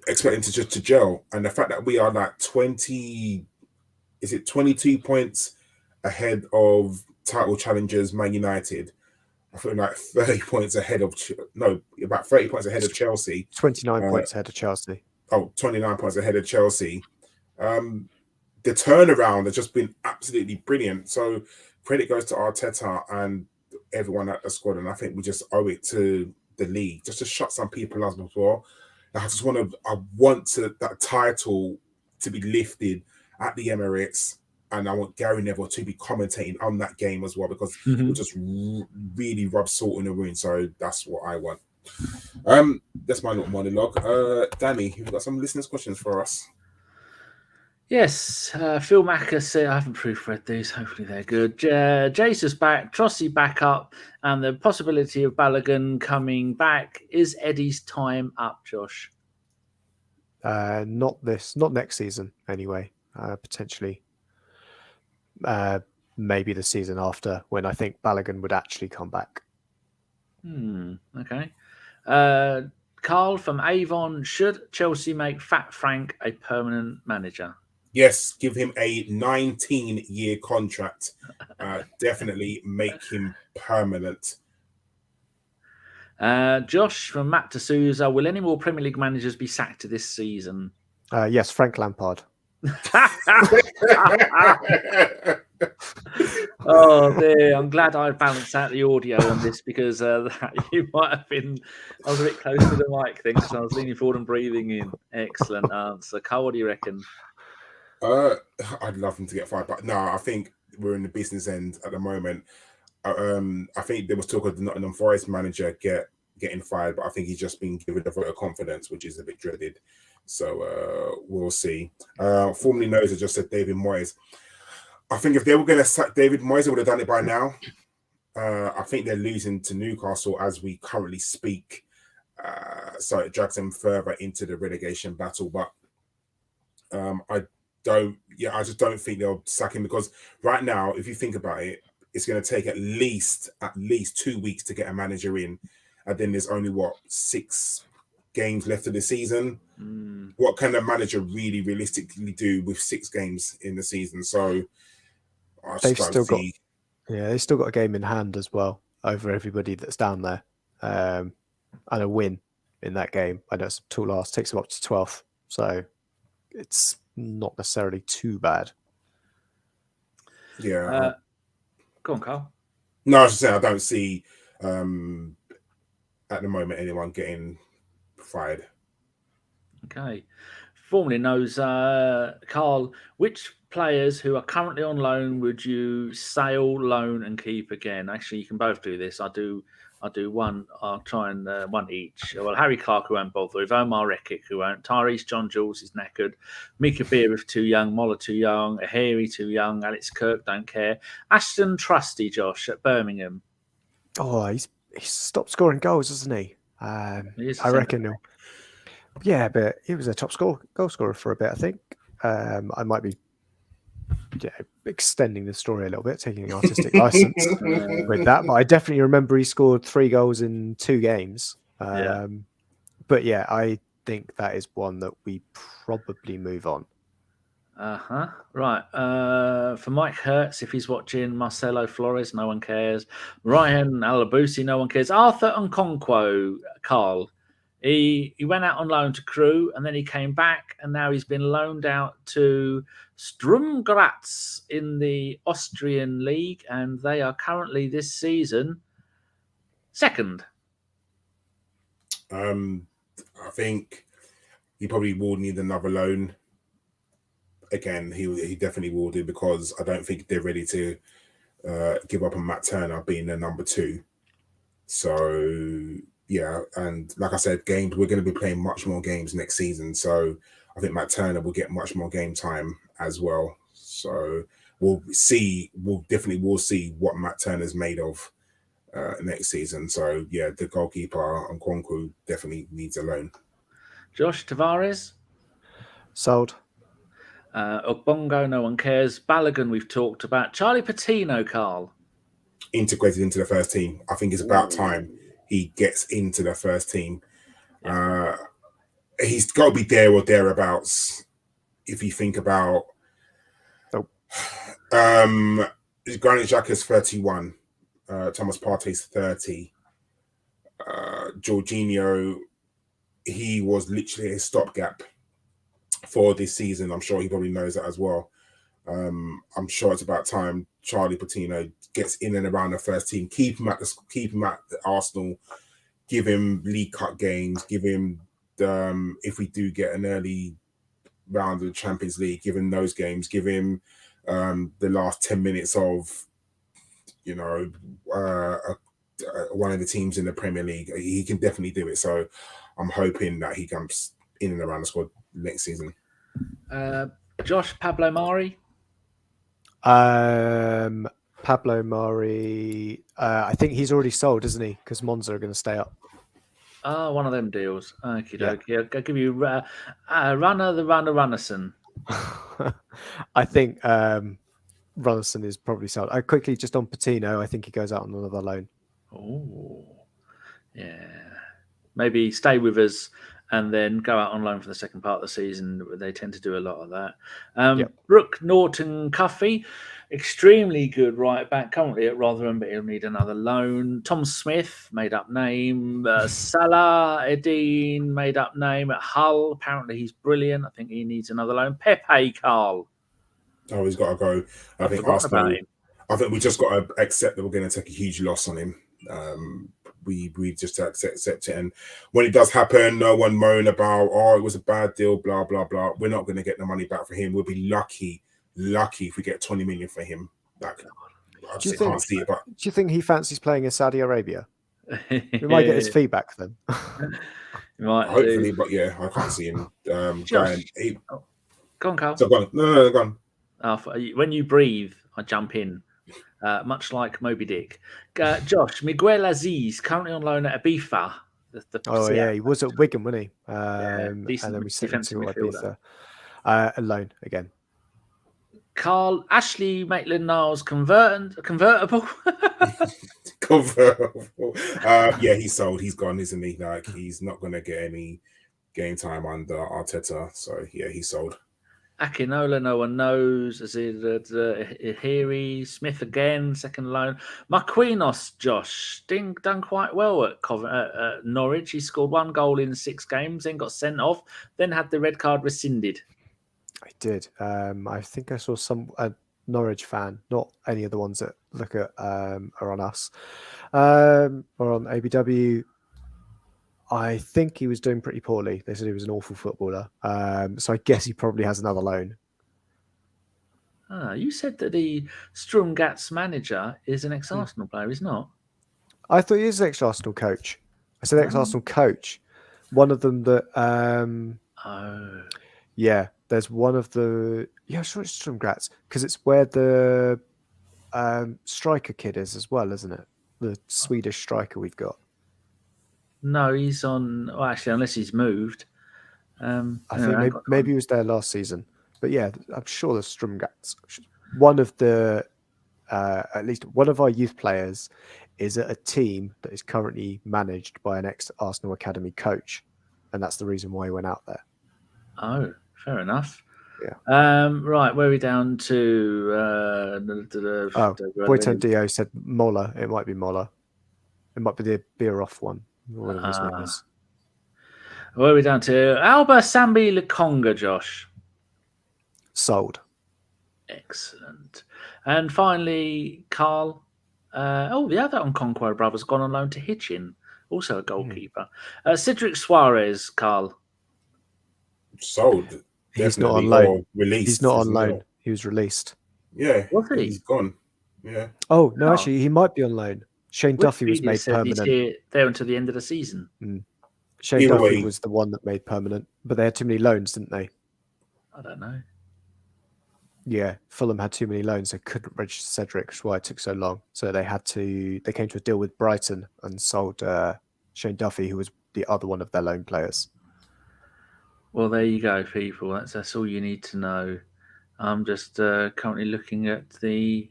expect them to gel. And the fact that we are like 22 points ahead of title challengers Man United. I feel like 30 points ahead of about 30 points ahead of Chelsea. 29 points ahead of Chelsea. 29 points ahead of Chelsea. The turnaround has just been absolutely brilliant. So credit goes to Arteta and everyone at the squad. And I think we just owe it to the league just to shut some people up as well. I want that title to be lifted at the Emirates, and I want Gary Neville to be commentating on that game as well, because it just really rub salt in the wound. So that's what I want. That's my little monologue. Danny, you've got some listeners' questions for us. Yes, Phil Macker said, I haven't proofread these, hopefully they're good. Jesus back, Trossi back up, and the possibility of Balogun coming back. Is Eddie's time up, Josh? Not next season anyway. Potentially, maybe the season after, when I think Balogun would actually come back. Okay. Carl from Avon, should Chelsea make Fat Frank a permanent manager? Yes, give him a 19-year contract. Definitely make him permanent. Josh from Matt D'Souza, will any more Premier League managers be sacked this season? Yes, Frank Lampard. Oh dear, I'm glad I balanced out the audio on this, because you might have been, I was a bit close to the mic thing, so I was leaning forward and breathing in. Excellent answer. Carl, what do you reckon? I'd love him to get fired, but no, I think we're in the business end at the moment. I think there was talk of the Nottingham Forest manager getting fired, but I think he's just been given a vote of confidence, which is a bit dreaded. So we'll see. Formerly known as just said David Moyes. I think if they were going to sack David Moyes, they would have done it by now. I think they're losing to Newcastle as we currently speak. So it drags them further into the relegation battle. But I just don't think they'll sack him, because right now, if you think about it, it's going to take at least 2 weeks to get a manager in. And then there's only, 6 games left of the season. What can a manager really realistically do with 6 games in the season? So they've still got a game in hand as well over everybody that's down there, and a win in that game. I know it's two last, takes them up to 12th, so it's not necessarily too bad. Yeah. Go on, Carl. No, I was just saying I don't see at the moment anyone getting fired. Okay. Formerly knows Carl, which players who are currently on loan would you sale, loan, and keep again? Actually, you can both do this. I'll do one. I'll try and one each. Well, Harry Clark, who won't bother with. Omar Rekik, who won't. Tyrese John-Jules is knackered. Mika Beerith, too young. Moller, too young. Ahiri, too young. Alex Kirk, don't care. Ashton Trusty, Josh, at Birmingham. Oh, he's stopped scoring goals, hasn't he? I reckon. Yeah, but he was a top goal scorer for a bit, I think. I might be extending the story a little bit, taking an artistic license with that. But I definitely remember he scored 3 goals in 2 games. But yeah, I think that is one that we probably move on. Right. For Mike Hertz, if he's watching, Marcelo Flores, no one cares. Ryan Alabusi, no one cares. Arthur Nkonkwo, Carl. He went out on loan to Crewe and then he came back and now he's been loaned out to Sturm Graz in the Austrian league and they are currently this season second. I think he probably will need another loan. Again, he definitely will do because I don't think they're ready to give up on Matt Turner being their number 2. So yeah, and like I said, we're going to be playing much more games next season. So I think Matt Turner will get much more game time as well. So we'll definitely see what Matt Turner's made of next season. So yeah, the goalkeeper Nkonkwo definitely needs a loan. Josh Tavares? Sold. Ogbongo, no one cares. Balogun, we've talked about. Charlie Patino, Carl? Integrated into the first team. I think it's about time he gets into the first team. He's got to be there or thereabouts. If you think about Granit Xhaka's 31, Thomas Partey's 30, Jorginho, he was literally a stopgap for this season. I'm sure he probably knows that as well. I'm sure it's about time Charlie Patino gets in and around the first team. Keep him at Arsenal. Give him League Cup games. Give him if we do get an early round of the Champions League, give him those games. Give him the last 10 minutes of one of the teams in the Premier League. He can definitely do it. So I'm hoping that he comes in and around the squad next season. Josh, Pablo Mari? Pablo Mari, I think he's already sold, isn't he? Because Monza are going to stay up. One of them deals. Okie dokie. I'll give you Runnerson. I think Runnerson is probably sold. Quickly, just on Patino, I think he goes out on another loan. Oh, yeah. Maybe stay with us and then go out on loan for the second part of the season. They tend to do a lot of that. Brooke Norton-Cuffy, extremely good right back, currently at Rotherham, but he'll need another loan. Tom Smith, made up name. Salah-Eddine, made up name at Hull. Apparently he's brilliant. I think he needs another loan. Pepe, Carl. Oh, he's got to go. I think Arsenal. I think we just got to accept that we're going to take a huge loss on him. We just accept it, and when it does happen, no one moan about it was a bad deal, blah blah blah. We're not going to get the money back for him. We'll be lucky if we get 20 million for him. Like, I just can't see it. But do you think he fancies playing in Saudi Arabia? We might get his feedback then. Hopefully, but yeah, I can't see him going. Go on, Carl. So go on. No, go on. When you breathe, I jump in. Much like Moby Dick. Josh, Miguel Aziz, currently on loan at Ibiza. He was at Wigan, wasn't he? And then we sent him to Ibiza. A loan again. Convertible. Yeah, he's sold. He's gone, isn't he? Like, he's not going to get any game time under Arteta. So yeah, he's sold. Akinola, no one knows. Is it Ahiri? Smith again, second loan. Marquinhos, Josh, done quite well at Norwich. He scored 1 goal in 6 games, then got sent off, then had the red card rescinded. I did. I think I saw Norwich fan, not any of the ones that look at are on us or on ABW. I think he was doing pretty poorly. They said he was an awful footballer. So I guess he probably has another loan. You said that the Strumgat's manager is an ex-Arsenal player. He's not. I thought he is an ex-Arsenal coach. I said ex-Arsenal coach. One of them that... Yeah, there's one of the... Yeah, I'm sure it's Strumgat's, because it's where the striker kid is as well, isn't it? The Swedish striker we've got. No, he's on... Well, actually, unless he's moved. I think maybe he was there last season. But yeah, I'm sure the Strumgat's. One of the... at least one of our youth players is at a team that is currently managed by an ex-Arsenal Academy coach. And that's the reason why he went out there. Oh, fair enough. Yeah. Right, where are we down to? Boyton Dio said Mola. It might be Mola. It might be the beer off one. Whatever his name is. Where are we down to? Alba Sambi Lukonga, Josh. Sold. Excellent. And finally, Carl. The other Okonkwo brother's gone on loan to Hitchin, also a goalkeeper. Cedric Suarez, Carl. Sold. He's not on loan. Released. He's not on loan. He was released. Yeah. Was he? He's gone. Yeah. Oh, no, actually, he might be on loan. Shane Duffy was made said permanent. He's there until the end of the season. Shane Duffy was the one that made permanent, but they had too many loans, didn't they? I don't know. Yeah, Fulham had too many loans. They couldn't register Cedric, which is why it took so long. So they came to a deal with Brighton and sold Shane Duffy, who was the other one of their loan players. Well, there you go, people. That's all you need to know. I'm just currently looking at the...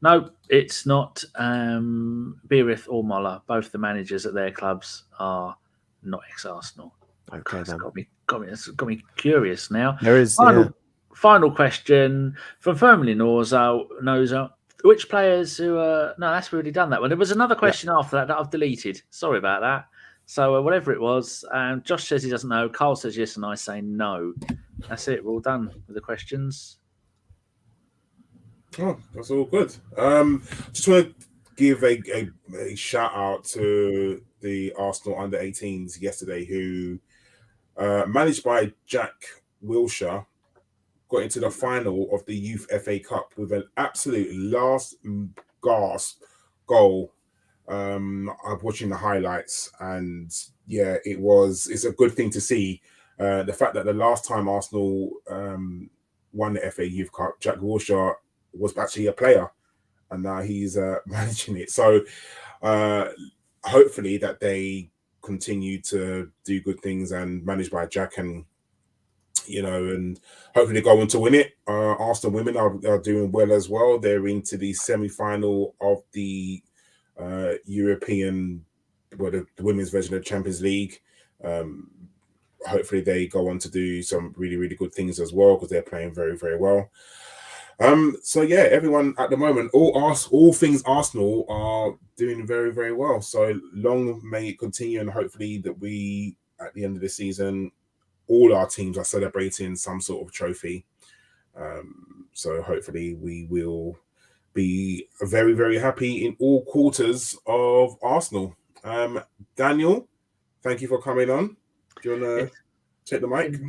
No, it's not Beerith or Moller. Both the managers at their clubs are not ex-Arsenal. Okay, That's then. got me curious now. There is... Final question from Firmly Noza. Which players who are... No, that's already done that one. There was another question after that I've deleted. Sorry about that. So whatever it was, Josh says he doesn't know. Carl says yes, and I say no. That's it. We're all done with the questions. Oh, that's all good. Just want to give a shout out to the Arsenal under-18s yesterday, who managed by Jack Wilshere, got into the final of the Youth FA Cup with an absolute last gasp goal. I'm watching the highlights, and yeah, it's a good thing to see. The fact that the last time Arsenal won the FA Youth Cup, Jack Wilshere was actually a player, and now he's managing it. So hopefully that they continue to do good things and managed by Jack, and and hopefully go on to win it. Arsenal women are doing well as well. They're into the semi-final of the European, the women's version of Champions League. Hopefully they go on to do some really, really good things as well, because they're playing very, very well. So yeah, everyone at the moment, all things Arsenal are doing very, very well. So long may it continue, and hopefully that we, at the end of the season, all our teams are celebrating some sort of trophy. So hopefully we will be very, very happy in all quarters of Arsenal. Daniel, thank you for coming on. Do you want to take the mic?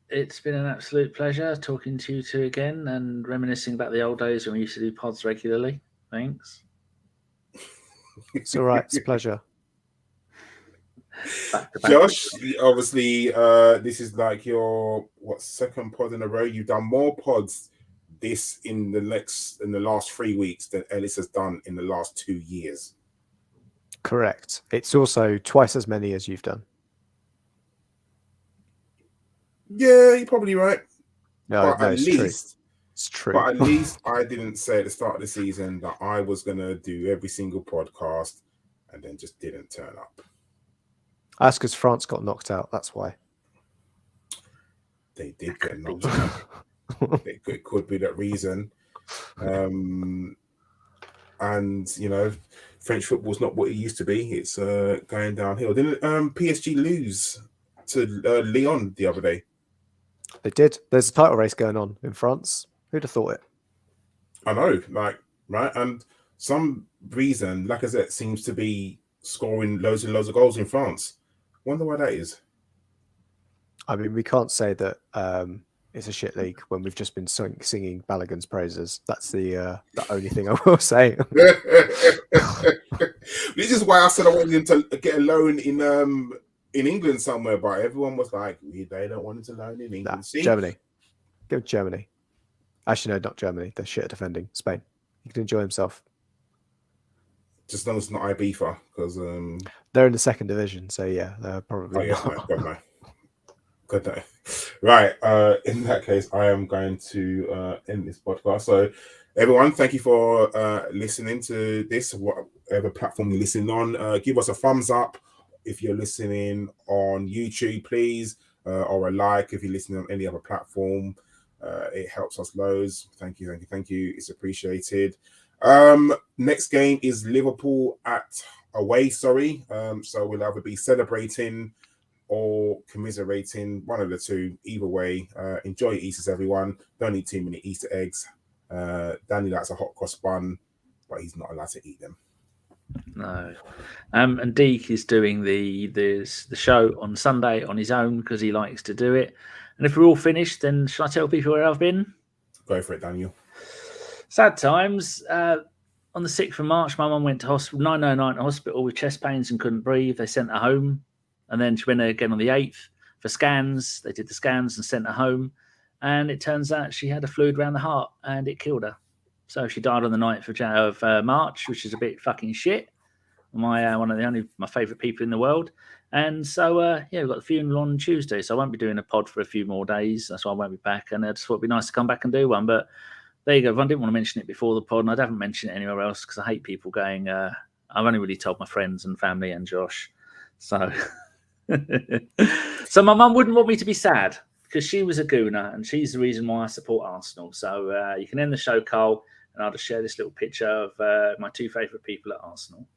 It's been an absolute pleasure talking to you two again and reminiscing about the old days when we used to do pods regularly. Thanks. It's all right. It's a pleasure. Josh, obviously, this is like your second pod in a row. You've done more pods in the last 3 weeks than Ellis has done in the last 2 years. Correct. It's also twice as many as you've done. Yeah, you're probably right. No, it's true. It's true. But at least I didn't say at the start of the season that I was going to do every single podcast and then just didn't turn up. That's because France got knocked out. That's why. They did get knocked out. It could be that reason. And, French football's not what it used to be. It's going downhill. Didn't PSG lose to Lyon the other day? They did. There's a title race going on in France. Who'd have thought it? I know, like, right? And some reason, like I said, seems to be scoring loads and loads of goals in France. Wonder why that is. I mean, we can't say that it's a shit league when we've just been singing Balogun's praises. That's the only thing I will say. This is why I said I wanted him to get a loan in England somewhere, but everyone was like, they don't want him to loan in England. Nah, Germany. Go to Germany. Actually, no, not Germany. They're shit at defending. Spain. He can enjoy himself. Just as long as it's not Ibiza, because they're in the second division, so yeah, they're probably not. No. Good day. Right. In that case, I am going to end this podcast. So, everyone, thank you for listening to this, whatever platform you're listening on. Give us a thumbs up if you're listening on YouTube, please, or a like if you're listening on any other platform. It helps us loads. Thank you. It's appreciated. Next game is Liverpool away. So we'll either be celebrating or commiserating, one of the two. Either way, enjoy your Easters, everyone. Don't eat too many Easter eggs. Danny likes a hot cross bun, but he's not allowed to eat them. No. And Deke is doing the show on Sunday on his own because he likes to do it. And if we're all finished, then shall I tell people where I've been? Go for it, Daniel. Sad times. On the 6th of March, my mum went to hospital, 909 hospital with chest pains and couldn't breathe. They sent her home. And then she went again on the 8th for scans. They did the scans and sent her home. And it turns out she had a fluid around the heart and it killed her. So she died on the 9th of March, which is a bit fucking shit. One of my favourite people in the world. And so, we've got the funeral on Tuesday. So I won't be doing a pod for a few more days. That's why I won't be back. And I just thought it'd be nice to come back and do one. But there you go. I didn't want to mention it before the pod, and I haven't mentioned it anywhere else because I hate people going, I've only really told my friends and family and Josh. So, so my mum wouldn't want me to be sad because she was a gooner and she's the reason why I support Arsenal. So you can end the show, Carl, and I'll just share this little picture of my two favourite people at Arsenal.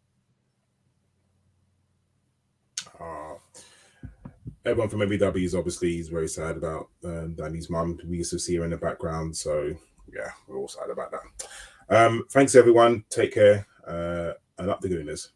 Everyone from MBW is obviously very sad about Danny's mum. We used to see her in the background, so yeah, we're all sad about that. Thanks everyone. Take care and up the Gooners.